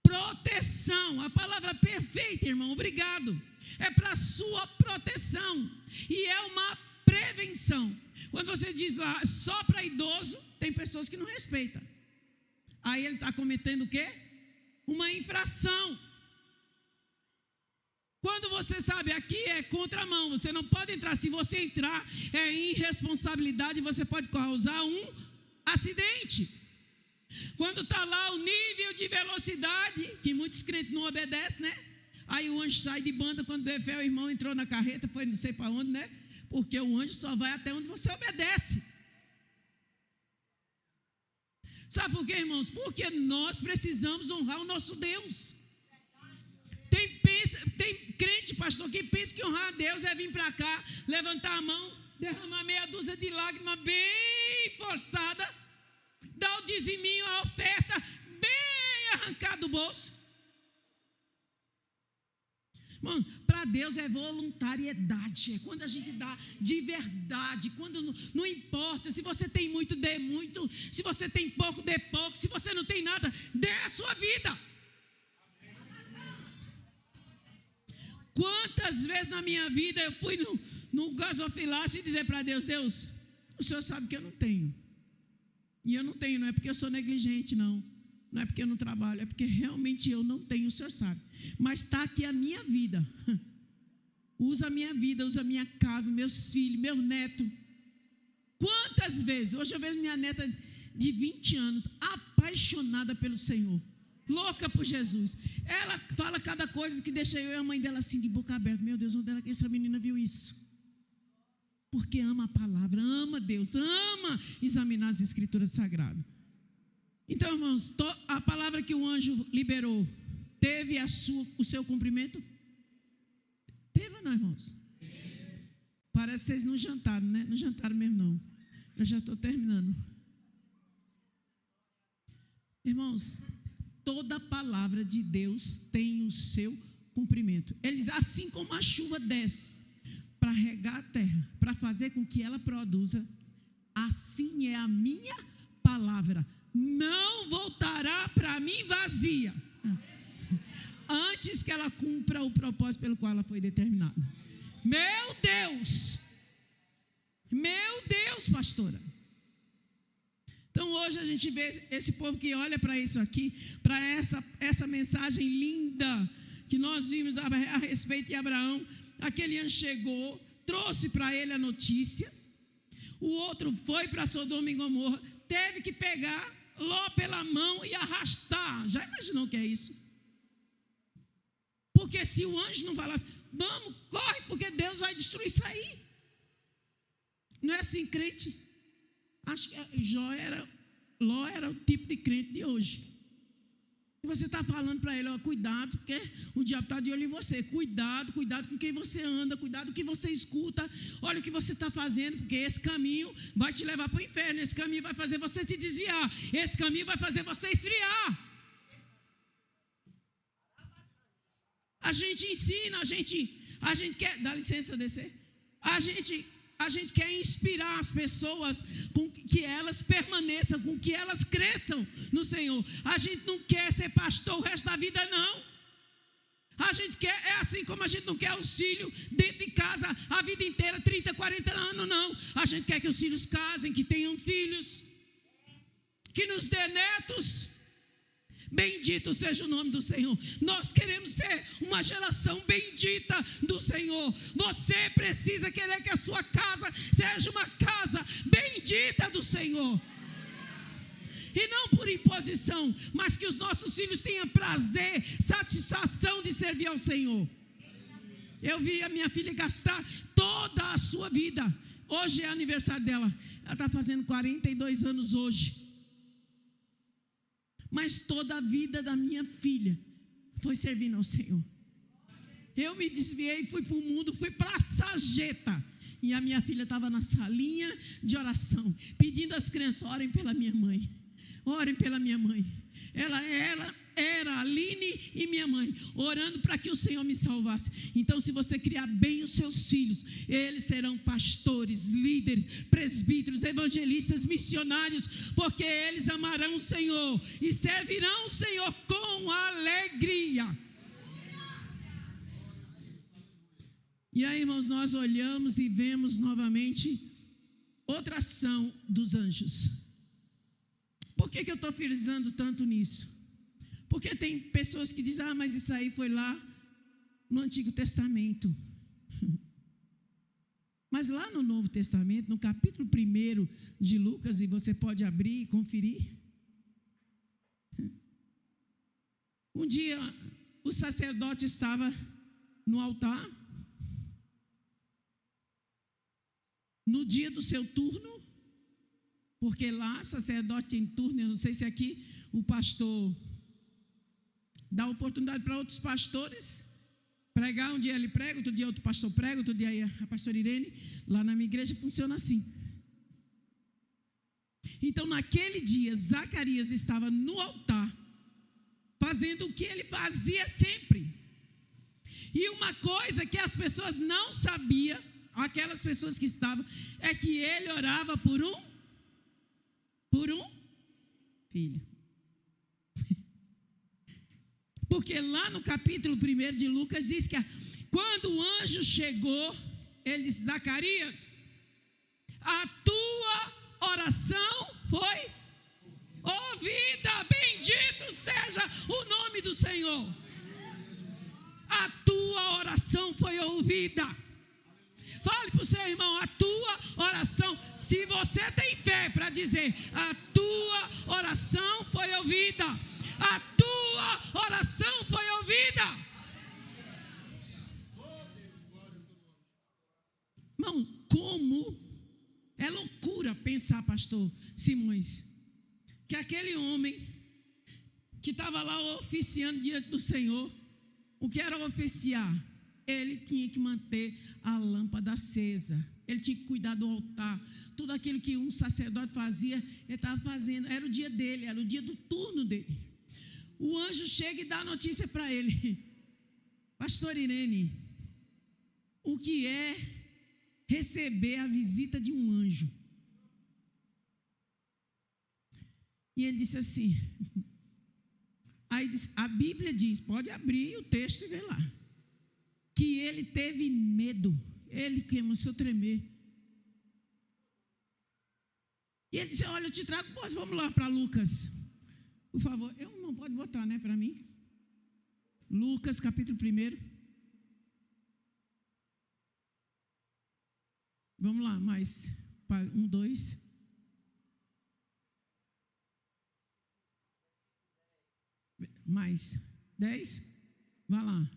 Proteção, a palavra perfeita, irmão, obrigado. É para a sua proteção. E é uma prevenção. Quando você diz lá, só para idoso, tem pessoas que não respeitam. Aí ele está cometendo o quê? Uma infração. Quando você sabe, aqui é contramão, você não pode entrar. Se você entrar, é irresponsabilidade, você pode causar um acidente. Quando está lá o nível de velocidade, que muitos crentes não obedecem, né? Aí o anjo sai de banda, quando vê fé, o irmão entrou na carreta, foi não sei para onde, né? Porque o anjo só vai até onde você obedece. Sabe por quê, irmãos? Porque nós precisamos honrar o nosso Deus. Tem crente, pastor, que pensa que honrar a Deus é vir para cá, levantar a mão, derramar meia dúzia de lágrimas bem forçada, dar o diziminho, a oferta bem arrancada do bolso. Para Deus é voluntariedade, é quando a gente dá de verdade, quando não importa se você tem muito, dê muito, se você tem pouco, dê pouco, se você não tem nada, dê a sua vida. Quantas vezes na minha vida eu fui no gasofilácio e dizer para Deus: Deus, o Senhor sabe que eu não tenho, e eu não tenho, não é porque eu sou negligente, não é porque eu não trabalho, é porque realmente eu não tenho, o Senhor sabe. Mas está aqui a minha vida. Usa a minha vida, usa a minha casa, meus filhos, meu neto. Quantas vezes? Hoje eu vejo minha neta de 20 anos, apaixonada pelo Senhor, louca por Jesus. Ela fala cada coisa que deixa eu e a mãe dela assim de boca aberta. Meu Deus, onde é que essa menina viu isso? Porque ama a palavra, ama Deus, ama examinar as Escrituras Sagradas. Então, irmãos, a palavra que o anjo liberou, teve o seu cumprimento? Teve ou não, irmãos? Parece que vocês não jantaram, né? Não jantaram mesmo, não. Eu já estou terminando. Irmãos, toda palavra de Deus tem o seu cumprimento. Ele diz, assim como a chuva desce para regar a terra, para fazer com que ela produza, assim é a minha palavra. Não voltará para mim vazia, antes que ela cumpra o propósito pelo qual ela foi determinada. Meu Deus, pastora. Então hoje a gente vê esse povo que olha para isso aqui, para essa mensagem linda que nós vimos a respeito de Abraão. Aquele anjo chegou, trouxe para ele a notícia. O outro foi para Sodoma e Gomorra, teve que pegar Ló pela mão e arrastar. Já imaginou o que é isso? Porque se o anjo não falasse, vamos, corre, porque Deus vai destruir isso aí. Não é assim, crente? Acho que Ló era o tipo de crente de hoje. E você está falando para ele, ó, cuidado, porque o diabo está de olho em você. Cuidado com quem você anda, cuidado com o que você escuta. Olha o que você está fazendo, porque esse caminho vai te levar para o inferno. Esse caminho vai fazer você se desviar. Esse caminho vai fazer você esfriar. A gente ensina, a gente quer, dá licença descer. A gente quer inspirar as pessoas com que elas permaneçam, com que elas cresçam no Senhor. A gente não quer ser pastor o resto da vida, não. A gente quer, é assim como a gente não quer os filhos dentro de casa a vida inteira, 30, 40 anos, não. A gente quer que os filhos casem, que tenham filhos, que nos dê netos. Bendito seja o nome do Senhor. Nós queremos ser uma geração bendita do Senhor. Você precisa querer que a sua casa seja uma casa bendita do Senhor. E não por imposição, mas que os nossos filhos tenham prazer, satisfação de servir ao Senhor. Eu vi a minha filha gastar toda a sua vida. Hoje é aniversário dela. Ela está fazendo 42 anos hoje. Mas toda a vida da minha filha foi servindo ao Senhor. Eu me desviei, fui para o mundo, fui para a sarjeta. E a minha filha estava na salinha de oração, pedindo às crianças, orem pela minha mãe. Orem pela minha mãe. Ela era a Aline e minha mãe, orando para que o Senhor me salvasse. Então, se você criar bem os seus filhos, eles serão pastores, líderes, presbíteros, evangelistas, missionários, porque eles amarão o Senhor e servirão o Senhor com alegria. E aí, irmãos, nós olhamos e vemos novamente outra ação dos anjos. Por que eu estou frisando tanto nisso? Porque tem pessoas que dizem, mas isso aí foi lá no Antigo Testamento. Mas lá no Novo Testamento, no capítulo 1 de Lucas, e você pode abrir e conferir. Um dia, o sacerdote estava no altar, no dia do seu turno, porque lá, sacerdote tem turno, eu não sei se aqui o pastor dá oportunidade para outros pastores pregar, um dia ele prega, outro dia outro pastor prega, outro dia a pastora Irene, lá na minha igreja funciona assim. Então naquele dia, Zacarias estava no altar, fazendo o que ele fazia sempre. E uma coisa que as pessoas não sabiam, aquelas pessoas que estavam, é que ele orava por um filho. Porque lá no capítulo 1 de Lucas diz que quando o anjo chegou, ele disse: Zacarias, a tua oração foi ouvida, bendito seja o nome do Senhor. A tua oração foi ouvida. Fale para o seu irmão: a tua oração, se você tem fé para dizer, a tua oração foi ouvida. A tua oração foi ouvida. Irmão, como é loucura pensar, pastor Simões, que aquele homem que estava lá oficiando diante do Senhor, o que era oficiar? Ele tinha que manter a lâmpada acesa, ele tinha que cuidar do altar, tudo aquilo que um sacerdote fazia, ele estava fazendo, era o dia dele, era o dia do turno dele. O anjo chega e dá a notícia para ele: Pastor Irene, o que é receber a visita de um anjo? E ele disse assim, aí a Bíblia diz, pode abrir o texto e ver lá, que ele teve medo, ele começou a tremer. E ele disse: olha, eu te trago, vamos lá para Lucas, por favor. Eu não pode botar, né, para mim? Lucas, capítulo 1. Vamos lá, mais 1, 2. Mais 10. Vai lá.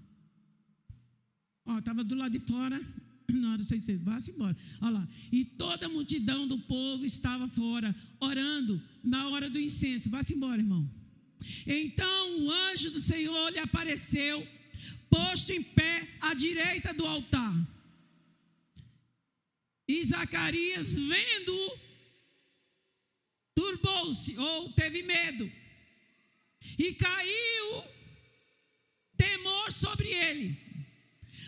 Ó, estava do lado de fora. Na hora de você vá-se embora. Olha lá. E toda a multidão do povo estava fora, orando na hora do incenso. Vá-se embora, irmão. Então o anjo do Senhor lhe apareceu, posto em pé à direita do altar. E Zacarias, vendo-o, turbou-se, ou teve medo, e caiu temor sobre ele.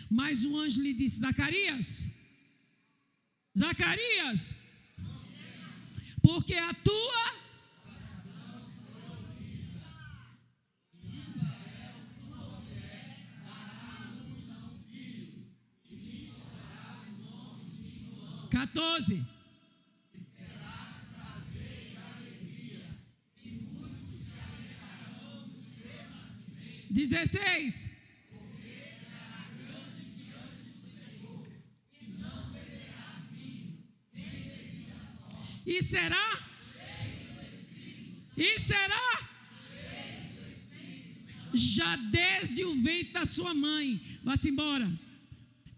Mas o anjo lhe disse: Zacarias, Zacarias, porque a tua (14) 16. E será? Já desde o ventre da sua mãe. Vá-se embora.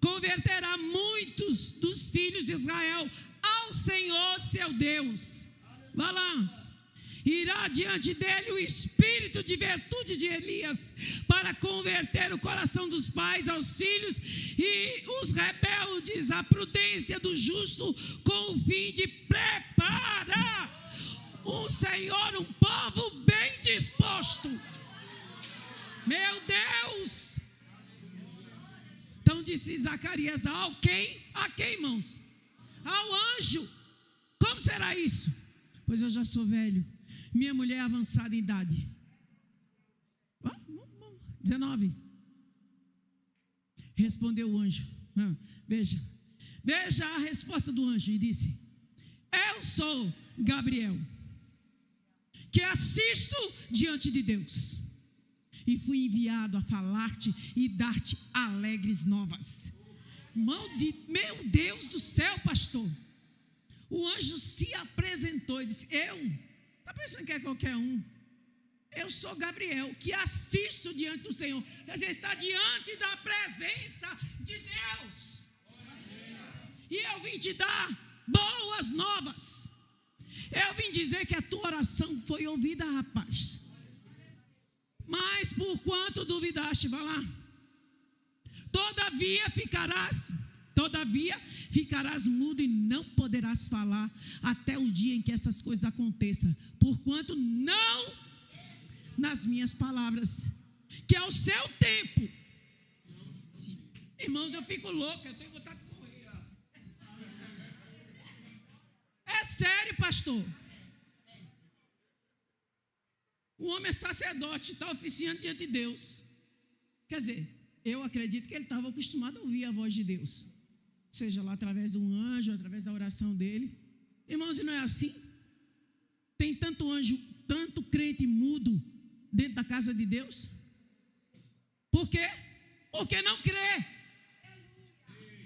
Converterá muitos dos filhos de Israel ao Senhor seu Deus. Vá lá. Irá diante dele o espírito de virtude de Elias, para converter o coração dos pais aos filhos e os rebeldes à prudência do justo, com o fim de preparar um Senhor, um povo bem disposto. Meu Deus! Então disse Zacarias: a quem, irmãos? Ao anjo. Como será isso? Pois eu já sou velho, minha mulher é avançada em idade. 19. Respondeu o anjo. Veja a resposta do anjo. E disse: eu sou Gabriel, que assisto diante de Deus, e fui enviado a falar-te e dar-te alegres novas. Meu Deus do céu, pastor. O anjo se apresentou e disse: está pensando que é qualquer um? Eu sou Gabriel, que assisto diante do Senhor. Quer dizer, está diante da presença de Deus. E eu vim te dar boas novas. Eu vim dizer que a tua oração foi ouvida, rapaz. Mas por quanto duvidaste, vai lá. Todavia ficarás mudo e não poderás falar até o dia em que essas coisas aconteçam, porquanto não nas minhas palavras, que ao seu tempo se Irmãos, eu fico louca, eu tenho vontade de correr. É sério, pastor. O homem é sacerdote, está oficiando diante de Deus. Quer dizer, eu acredito que ele estava acostumado a ouvir a voz de Deus. Seja lá através de um anjo, através da oração dele. Irmãos, e não é assim? Tem tanto anjo, tanto crente mudo dentro da casa de Deus. Por quê? Porque não crê.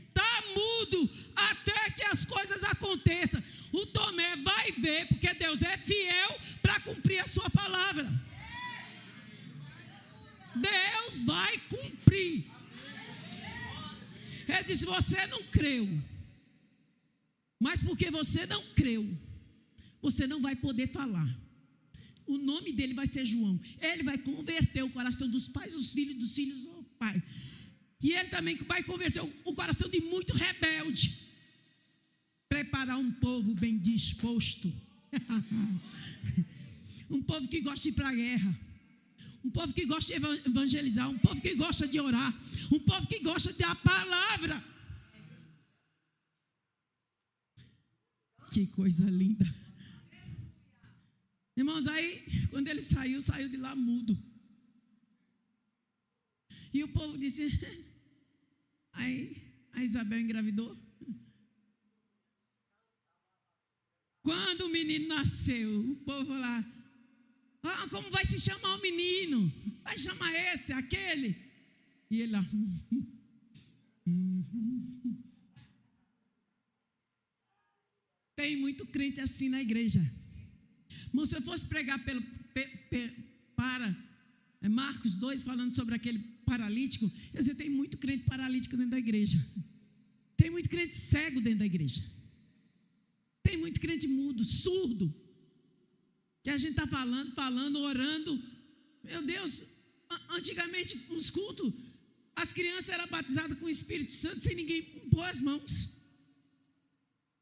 Está mudo até que as coisas aconteçam. O Tomé vai ver, porque Deus é fiel para cumprir a sua palavra. Deus vai cumprir. Ele disse: você não creu. Mas porque você não creu, você não vai poder falar. O nome dele vai ser João. Ele vai converter o coração dos pais, dos filhos ao pai. E ele também vai converter o coração de muito rebelde. Preparar um povo bem disposto. Um povo que gosta de ir para a guerra. Um povo que gosta de evangelizar. Um povo que gosta de orar. Um povo que gosta de dar a palavra. Que coisa linda. Irmãos, aí, quando ele saiu de lá mudo. E o povo disse... Aí, a Isabel engravidou. Quando o menino nasceu, o povo lá... como vai se chamar o menino? Vai chamar esse, aquele? E ele lá... Tem muito crente assim na igreja. Mas se eu fosse pregar para Marcos 2, falando sobre aquele paralítico, eu dizia, tem muito crente paralítico dentro da igreja. Tem muito crente cego dentro da igreja. Tem muito crente mudo, surdo. Que a gente está falando, orando. Meu Deus, antigamente nos cultos, as crianças eram batizadas com o Espírito Santo sem ninguém pôr as mãos.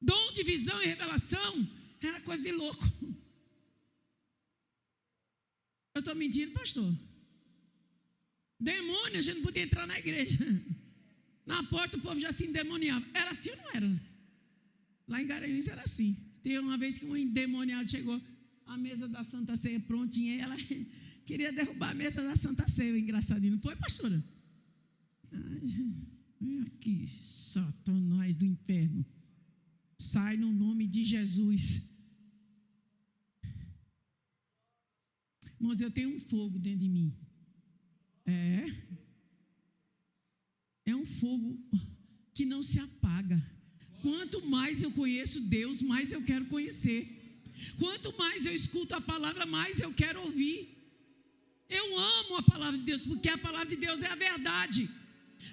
Dom de visão e revelação era coisa de louco. Eu estou mentindo, pastor? Demônio, a gente não podia entrar na igreja. Na porta o povo já se endemoniava. Era assim ou não era? Lá em Garanhuns era assim. Tem uma vez que um endemoniado chegou, a mesa da Santa Ceia prontinha, e ela queria derrubar a mesa da Santa Ceia. Engraçadinho, não foi, pastora? Vem aqui, Satanás do inferno. Sai no nome de Jesus. Irmãos, eu tenho um fogo dentro de mim. É um fogo que não se apaga. Quanto mais eu conheço Deus, mais eu quero conhecer. Quanto mais eu escuto a palavra, mais eu quero ouvir. Eu amo a palavra de Deus, porque a palavra de Deus é a verdade.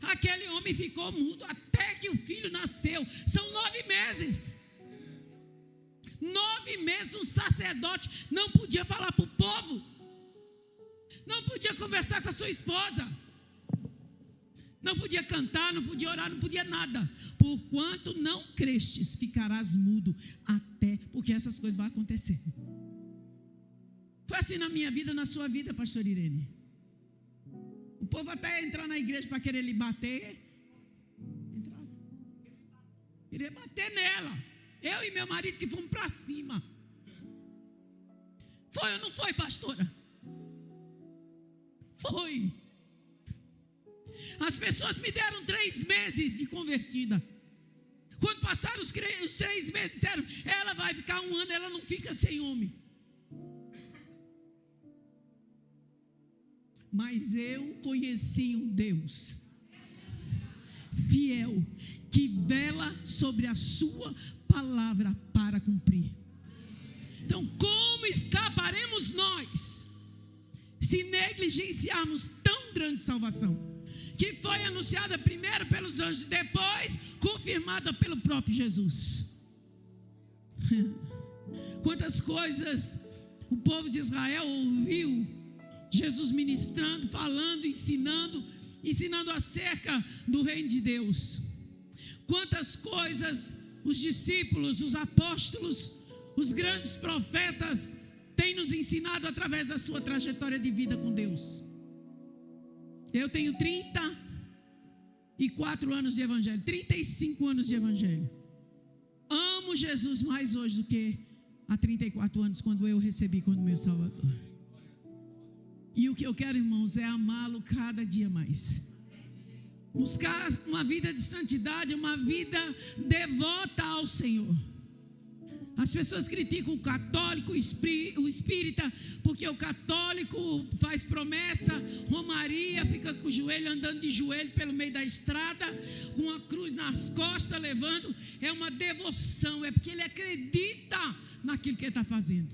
Aquele homem ficou mudo até que o filho nasceu. São 9 meses. 9 meses um sacerdote não podia falar para o povo. Não podia conversar com a sua esposa. Não podia cantar, não podia orar, não podia nada. Porquanto não crestes, ficarás mudo até, porque essas coisas vão acontecer. Foi assim na minha vida, na sua vida, pastor Irene. O povo até entrar na igreja para querer lhe bater. Queria bater nela. Eu e meu marido que fomos para cima. Foi ou não foi, pastora? Foi. As pessoas me deram 3 meses de convertida. Quando passaram os 3 meses, disseram, ela vai ficar 1 ano, ela não fica sem homem. Mas eu conheci um Deus fiel, que vela sobre a sua palavra para cumprir. Então, como escaparemos nós se negligenciarmos tão grande salvação, que foi anunciada primeiro pelos anjos, depois confirmada pelo próprio Jesus? Quantas coisas o povo de Israel ouviu Jesus ministrando, falando, ensinando acerca do reino de Deus. Quantas coisas os discípulos, os apóstolos, os grandes profetas têm nos ensinado através da sua trajetória de vida com Deus. Eu tenho 38 34 anos de evangelho, 35 anos de evangelho. Amo Jesus mais hoje do que há 34 anos, quando eu o recebi como meu Salvador. E o que eu quero, irmãos, é amá-lo cada dia mais. Buscar uma vida de santidade, uma vida devota ao Senhor. As pessoas criticam o católico, o espírita, porque o católico faz promessa, romaria, fica com o joelho, andando de joelho pelo meio da estrada, com a cruz nas costas, levando. É uma devoção, é porque ele acredita naquilo que ele está fazendo.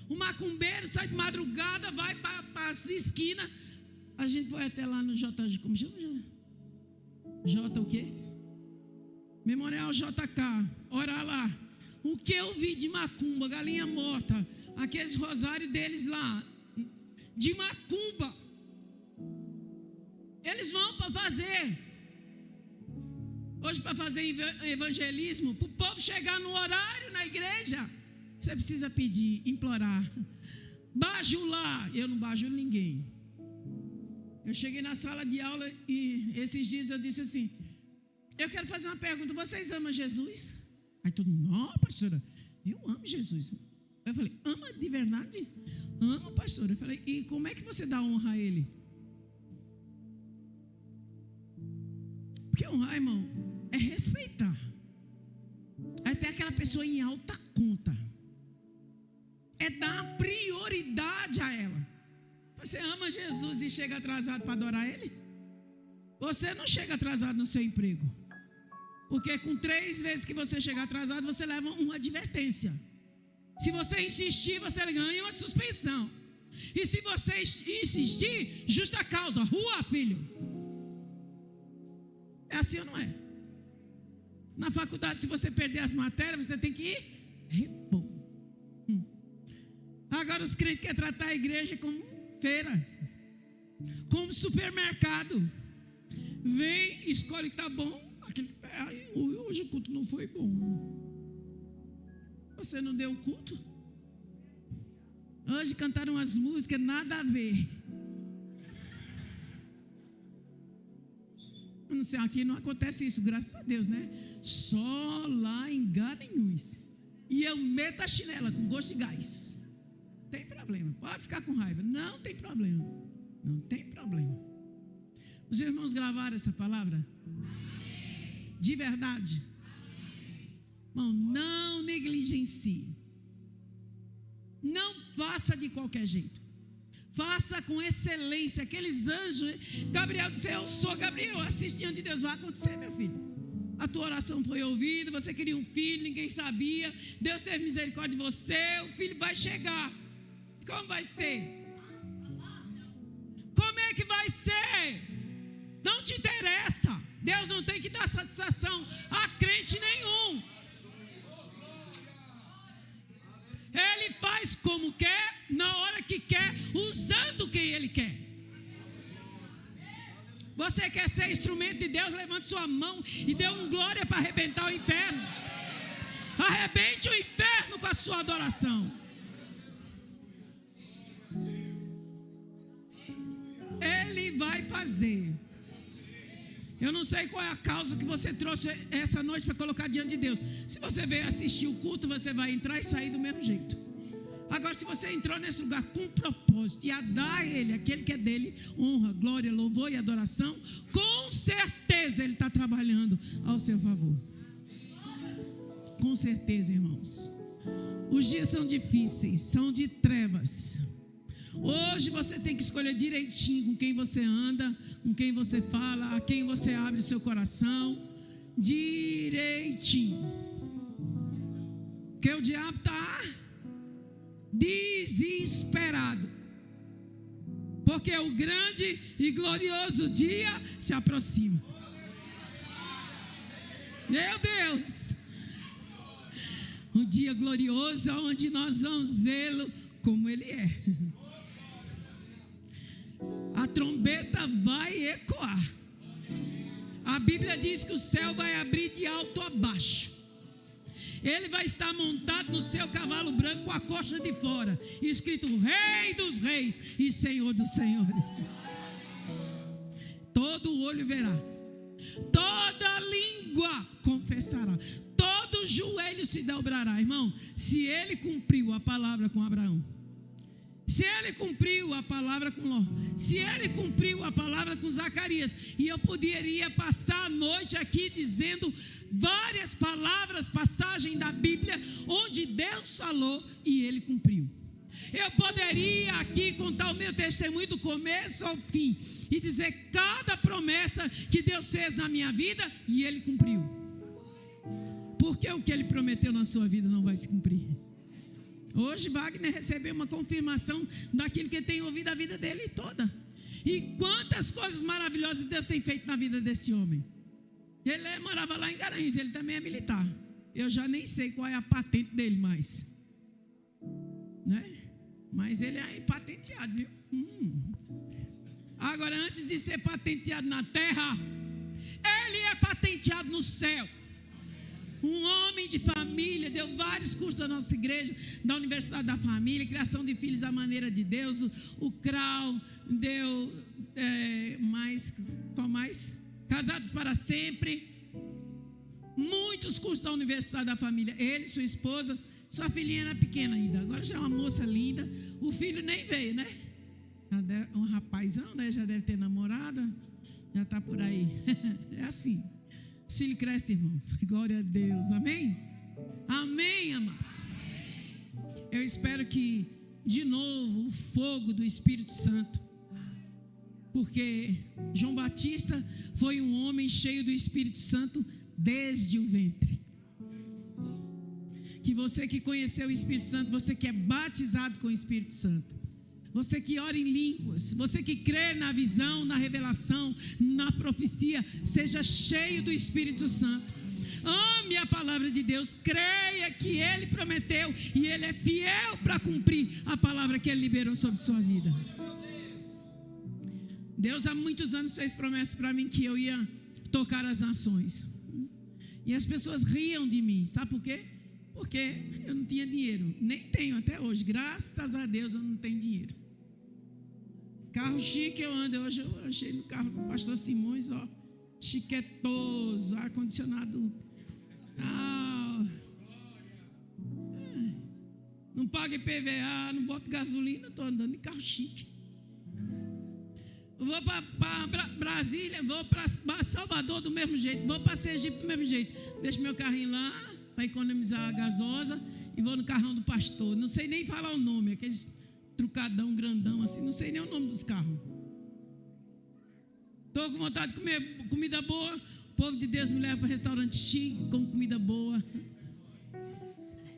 O macumbeiro sai de madrugada, vai para as esquinas. A gente foi até lá no JG, como chama? J o quê? Memorial JK, orar lá. O que eu vi de macumba, galinha morta, aqueles rosários deles lá, de macumba, eles vão para fazer. Hoje, para fazer evangelismo, para o povo chegar no horário na igreja, você precisa pedir, implorar, bajular. Eu não bajulo ninguém. Eu cheguei na sala de aula e esses dias eu disse assim: eu quero fazer uma pergunta, vocês amam Jesus? Aí todo mundo: não, pastora, eu amo Jesus. Eu falei: ama de verdade? Amo, pastora. Eu falei: e como é que você dá honra a Ele? Porque honrar, irmão, é respeitar. É ter aquela pessoa em alta conta. É dar prioridade a ela. Você ama Jesus e chega atrasado para adorar Ele? Você não chega atrasado no seu emprego. Porque com 3 vezes que você chegar atrasado, você leva uma advertência. Se você insistir, você ganha uma suspensão. E se você insistir, justa causa, rua, filho. É assim ou não é? Na faculdade, se você perder as matérias, você tem que ir repor. Agora os crentes querem tratar a igreja como feira, como supermercado. Vem, escolhe que está bom. Hoje o culto não foi bom. Você não deu o culto? Hoje cantaram umas músicas nada a ver. Eu não sei, aqui não acontece isso, graças a Deus, né? Só lá em Garanhuns. E eu meto a chinela com gosto de gás. Não tem problema, pode ficar com raiva. Não tem problema. Não tem problema. Os irmãos gravaram essa palavra? De verdade? Irmão, não negligencie. Não faça de qualquer jeito. Faça com excelência. Aqueles anjos, Gabriel disse: eu sou Gabriel, assiste diante de Deus. Vai acontecer, meu filho. A tua oração foi ouvida, você queria um filho, ninguém sabia. Deus teve misericórdia de você, o filho vai chegar. Como vai ser? Como é que vai ser? Não te interessa. Deus não tem que dar satisfação a crente nenhum. Ele faz como quer, na hora que quer, usando quem Ele quer. Você quer ser instrumento de Deus? Levante sua mão e dê um glória para arrebentar o inferno. Arrebente o inferno com a sua adoração. Ele vai fazer. Eu não sei qual é a causa que você trouxe essa noite para colocar diante de Deus. Se você veio assistir o culto, você vai entrar e sair do mesmo jeito. Agora, se você entrou nesse lugar com propósito e a dar a Ele, aquele que é dele, honra, glória, louvor e adoração, com certeza Ele está trabalhando ao seu favor. Com certeza, irmãos. Os dias são difíceis, são de trevas. Hoje você tem que escolher direitinho com quem você anda, com quem você fala, a quem você abre o seu coração, direitinho. Porque o diabo está desesperado, porque o grande e glorioso dia se aproxima. Meu Deus! Um dia glorioso onde nós vamos vê-lo como Ele é. A trombeta vai ecoar. A Bíblia diz que o céu vai abrir de alto a baixo. Ele vai estar montado no seu cavalo branco com a coxa de fora, escrito Rei dos Reis e Senhor dos Senhores. Todo olho verá. Toda língua confessará. Todo joelho se dobrará. Irmão, se ele cumpriu a palavra com Abraão, se ele cumpriu a palavra com Ló, se ele cumpriu a palavra com Zacarias, e eu poderia passar a noite aqui dizendo várias palavras, passagem da Bíblia, onde Deus falou e ele cumpriu. Eu poderia aqui contar o meu testemunho do começo ao fim e dizer cada promessa que Deus fez na minha vida e ele cumpriu. Porque o que ele prometeu na sua vida não vai se cumprir. Hoje Wagner recebeu uma confirmação daquilo que ele tem ouvido a vida dele toda. E quantas coisas maravilhosas Deus tem feito na vida desse homem. Ele morava lá em Garanhuns, ele também é militar. Eu já nem sei qual é a patente dele mais, né? Mas ele é patenteado, viu? Agora, antes de ser patenteado na terra, ele é patenteado no céu. Um homem de família, deu vários cursos da nossa igreja, da Universidade da Família, criação de filhos à maneira de Deus, o CRAU, deu qual mais? Casados para sempre, muitos cursos da Universidade da Família. Ele, sua esposa, sua filhinha era pequena ainda, agora já é uma moça linda, o filho nem veio, né? Um rapazão, né? Já deve ter namorada, já está por aí. É assim. Se ele cresce, irmão, glória a Deus, amém? Amém, amados. Eu espero que, de novo, o fogo do Espírito Santo, porque João Batista foi um homem cheio do Espírito Santo desde o ventre. Que você que conheceu o Espírito Santo, você que é batizado com o Espírito Santo, você que ora em línguas, você que crê na visão, na revelação, na profecia, seja cheio do Espírito Santo. Ame a palavra de Deus, creia que Ele prometeu e Ele é fiel para cumprir a palavra que Ele liberou sobre sua vida. Deus há muitos anos fez promessa para mim que eu ia tocar as nações. E as pessoas riam de mim, sabe por quê? Porque eu não tinha dinheiro, nem tenho até hoje, graças a Deus eu não tenho dinheiro. Carro chique eu ando, hoje eu achei no carro do pastor Simões, ó, chiquetoso, ar-condicionado tal. Não pago IPVA, não boto gasolina, estou andando de carro chique. Vou para Brasília, vou para Salvador do mesmo jeito, vou para Sergipe do mesmo jeito. Deixo meu carrinho lá para economizar a gasosa e vou no carrão do pastor. Não sei nem falar o nome, aqueles trucadão grandão assim, não sei nem o nome dos carros. Estou com vontade de comer comida boa, o povo de Deus me leva para restaurante chique, com comida boa.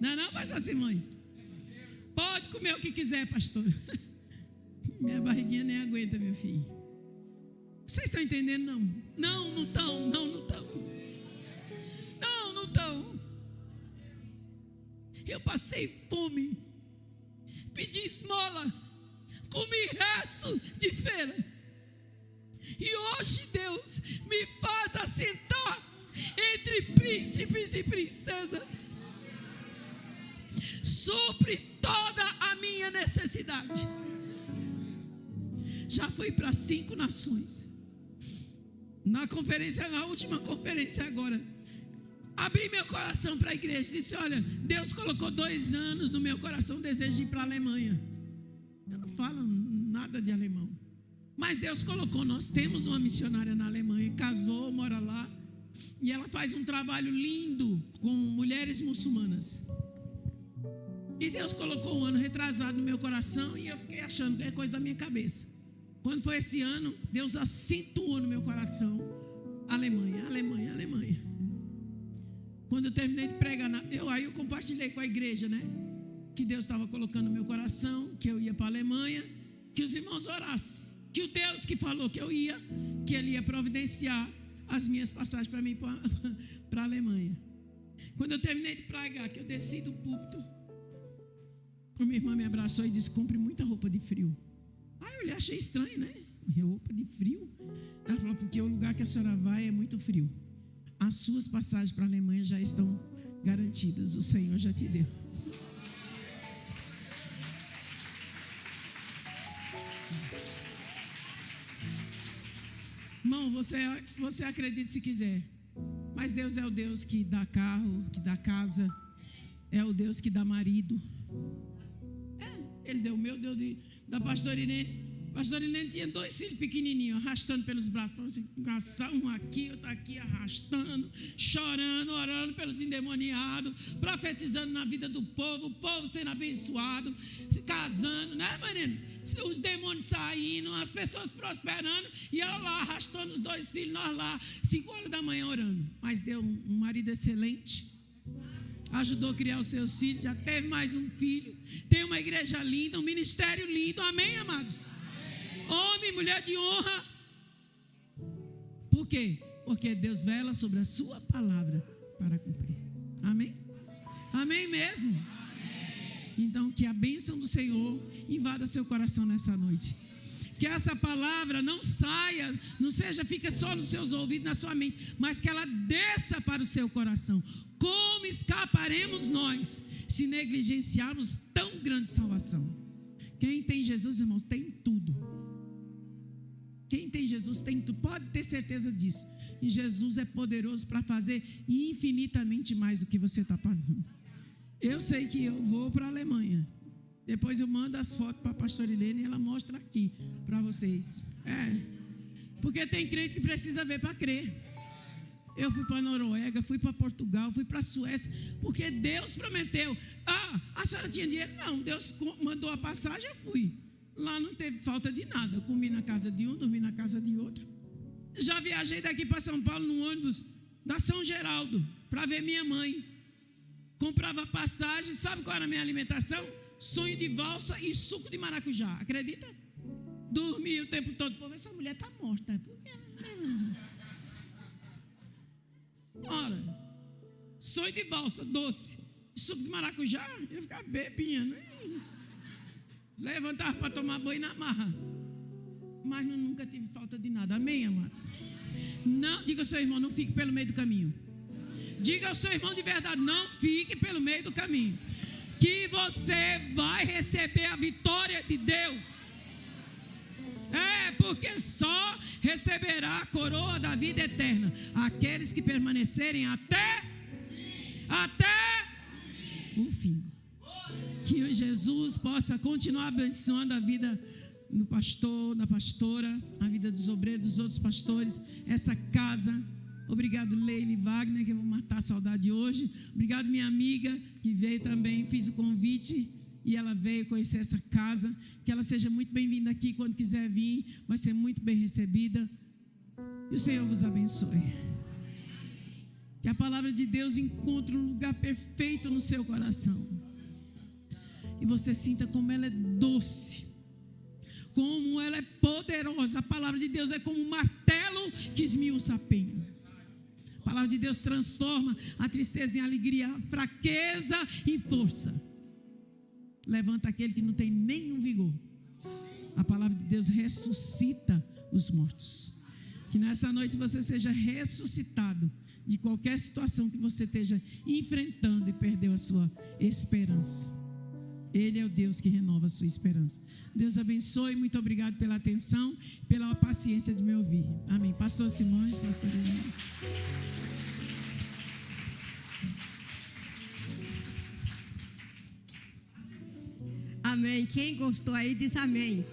Não, pastor Simões? Pode comer o que quiser, pastor. Minha barriguinha nem aguenta, meu filho. Vocês estão entendendo, não? Não estão. Não estão. Eu passei fome, pedi esmola, comi resto de feira. E hoje Deus me faz assentar entre príncipes e princesas. Supre toda a minha necessidade. Já fui para 5 nações. Na última conferência agora, abri meu coração para a igreja. Disse, olha, Deus colocou 2 anos no meu coração o desejo de ir para a Alemanha. Eu não falo nada de alemão, mas Deus colocou. Nós temos uma missionária na Alemanha, casou, mora lá, e ela faz um trabalho lindo com mulheres muçulmanas. E Deus colocou um ano retrasado no meu coração, e eu fiquei achando que é coisa da minha cabeça. Quando foi esse ano, Deus acentuou no meu coração Alemanha. Quando eu terminei de pregar, aí eu compartilhei com a igreja, né? Que Deus estava colocando no meu coração, que eu ia para a Alemanha, que os irmãos orassem, que o Deus que falou que eu ia, que Ele ia providenciar as minhas passagens para mim para a Alemanha. Quando eu terminei de pregar, que eu desci do púlpito, uma irmã me abraçou e disse, compre muita roupa de frio. Eu olhei, achei estranho, né? Roupa de frio. Ela falou, porque o lugar que a senhora vai é muito frio. As suas passagens para a Alemanha já estão garantidas. O Senhor já te deu. Irmão, você acredita se quiser, mas Deus é o Deus que dá carro, que dá casa, é o Deus que dá marido. Ele deu o meu, deu da pastora Irene. Pastor Irene tinha 2 filhos pequenininhos, arrastando pelos braços. Um aqui, outro aqui, arrastando, chorando, orando pelos endemoniados, profetizando na vida do povo, o povo sendo abençoado, se casando, né, Marina? Os demônios saindo, as pessoas prosperando, e ela lá arrastando os 2 filhos, nós lá, 5 horas da manhã orando. Mas deu um marido excelente, ajudou a criar os seus filhos, já teve mais um filho, tem uma igreja linda, um ministério lindo, amém, amados? Homem e mulher de honra. Por quê? Porque Deus vela sobre a sua palavra para cumprir. Amém? Amém mesmo? Amém. Então, que a bênção do Senhor invada seu coração nessa noite. Que essa palavra não saia, não seja, fica só nos seus ouvidos, na sua mente, mas que ela desça para o seu coração. Como escaparemos nós se negligenciarmos tão grande salvação? Quem tem Jesus, irmãos, tem tudo. Quem tem Jesus tem tudo, pode ter certeza disso. E Jesus é poderoso para fazer infinitamente mais do que você está fazendo. Eu sei que eu vou para a Alemanha. Depois eu mando as fotos para a pastora Helena e ela mostra aqui para vocês. Porque tem crente que precisa ver para crer. Eu fui para a Noruega, fui para Portugal, fui para a Suécia, porque Deus prometeu. A senhora tinha dinheiro? Não, Deus mandou a passagem, eu fui. Lá não teve falta de nada. Eu comi na casa de um, dormi na casa de outro. Já viajei daqui para São Paulo no ônibus da São Geraldo para ver minha mãe. Comprava passagem, sabe qual era a minha alimentação? Sonho de valsa e suco de maracujá. Acredita? Dormi o tempo todo. Pô, essa mulher está morta. Por quê? Ora, sonho de valsa, doce, suco de maracujá. Eu ficava bebinha, levantava para tomar banho na marra. Mas nunca tive falta de nada. Amém, amados? Não, diga ao seu irmão, não fique pelo meio do caminho. Diga ao seu irmão de verdade, não fique pelo meio do caminho. Que você vai receber a vitória de Deus. Porque só receberá a coroa da vida eterna aqueles que permanecerem até o fim. Que Jesus possa continuar abençoando a vida do pastor, da pastora, a vida dos obreiros, dos outros pastores, essa casa. Obrigado, Leile Wagner, que eu vou matar a saudade hoje. Obrigado, minha amiga, que veio também, fiz o convite e ela veio conhecer essa casa. Que ela seja muito bem-vinda aqui quando quiser vir, vai ser muito bem recebida. E o Senhor vos abençoe. Que a palavra de Deus encontre um lugar perfeito no seu coração. E você sinta como ela é doce, como ela é poderosa. A palavra de Deus é como um martelo que esmiuça a penha. A palavra de Deus transforma a tristeza em alegria, a fraqueza em força. Levanta aquele que não tem nenhum vigor. A palavra de Deus ressuscita os mortos. Que nessa noite você seja ressuscitado de qualquer situação que você esteja enfrentando e perdeu a sua esperança. Ele é o Deus que renova a sua esperança. Deus abençoe, muito obrigado pela atenção, pela paciência de me ouvir. Amém. Pastor Simões, pastor Helena. Amém. Quem gostou aí diz amém.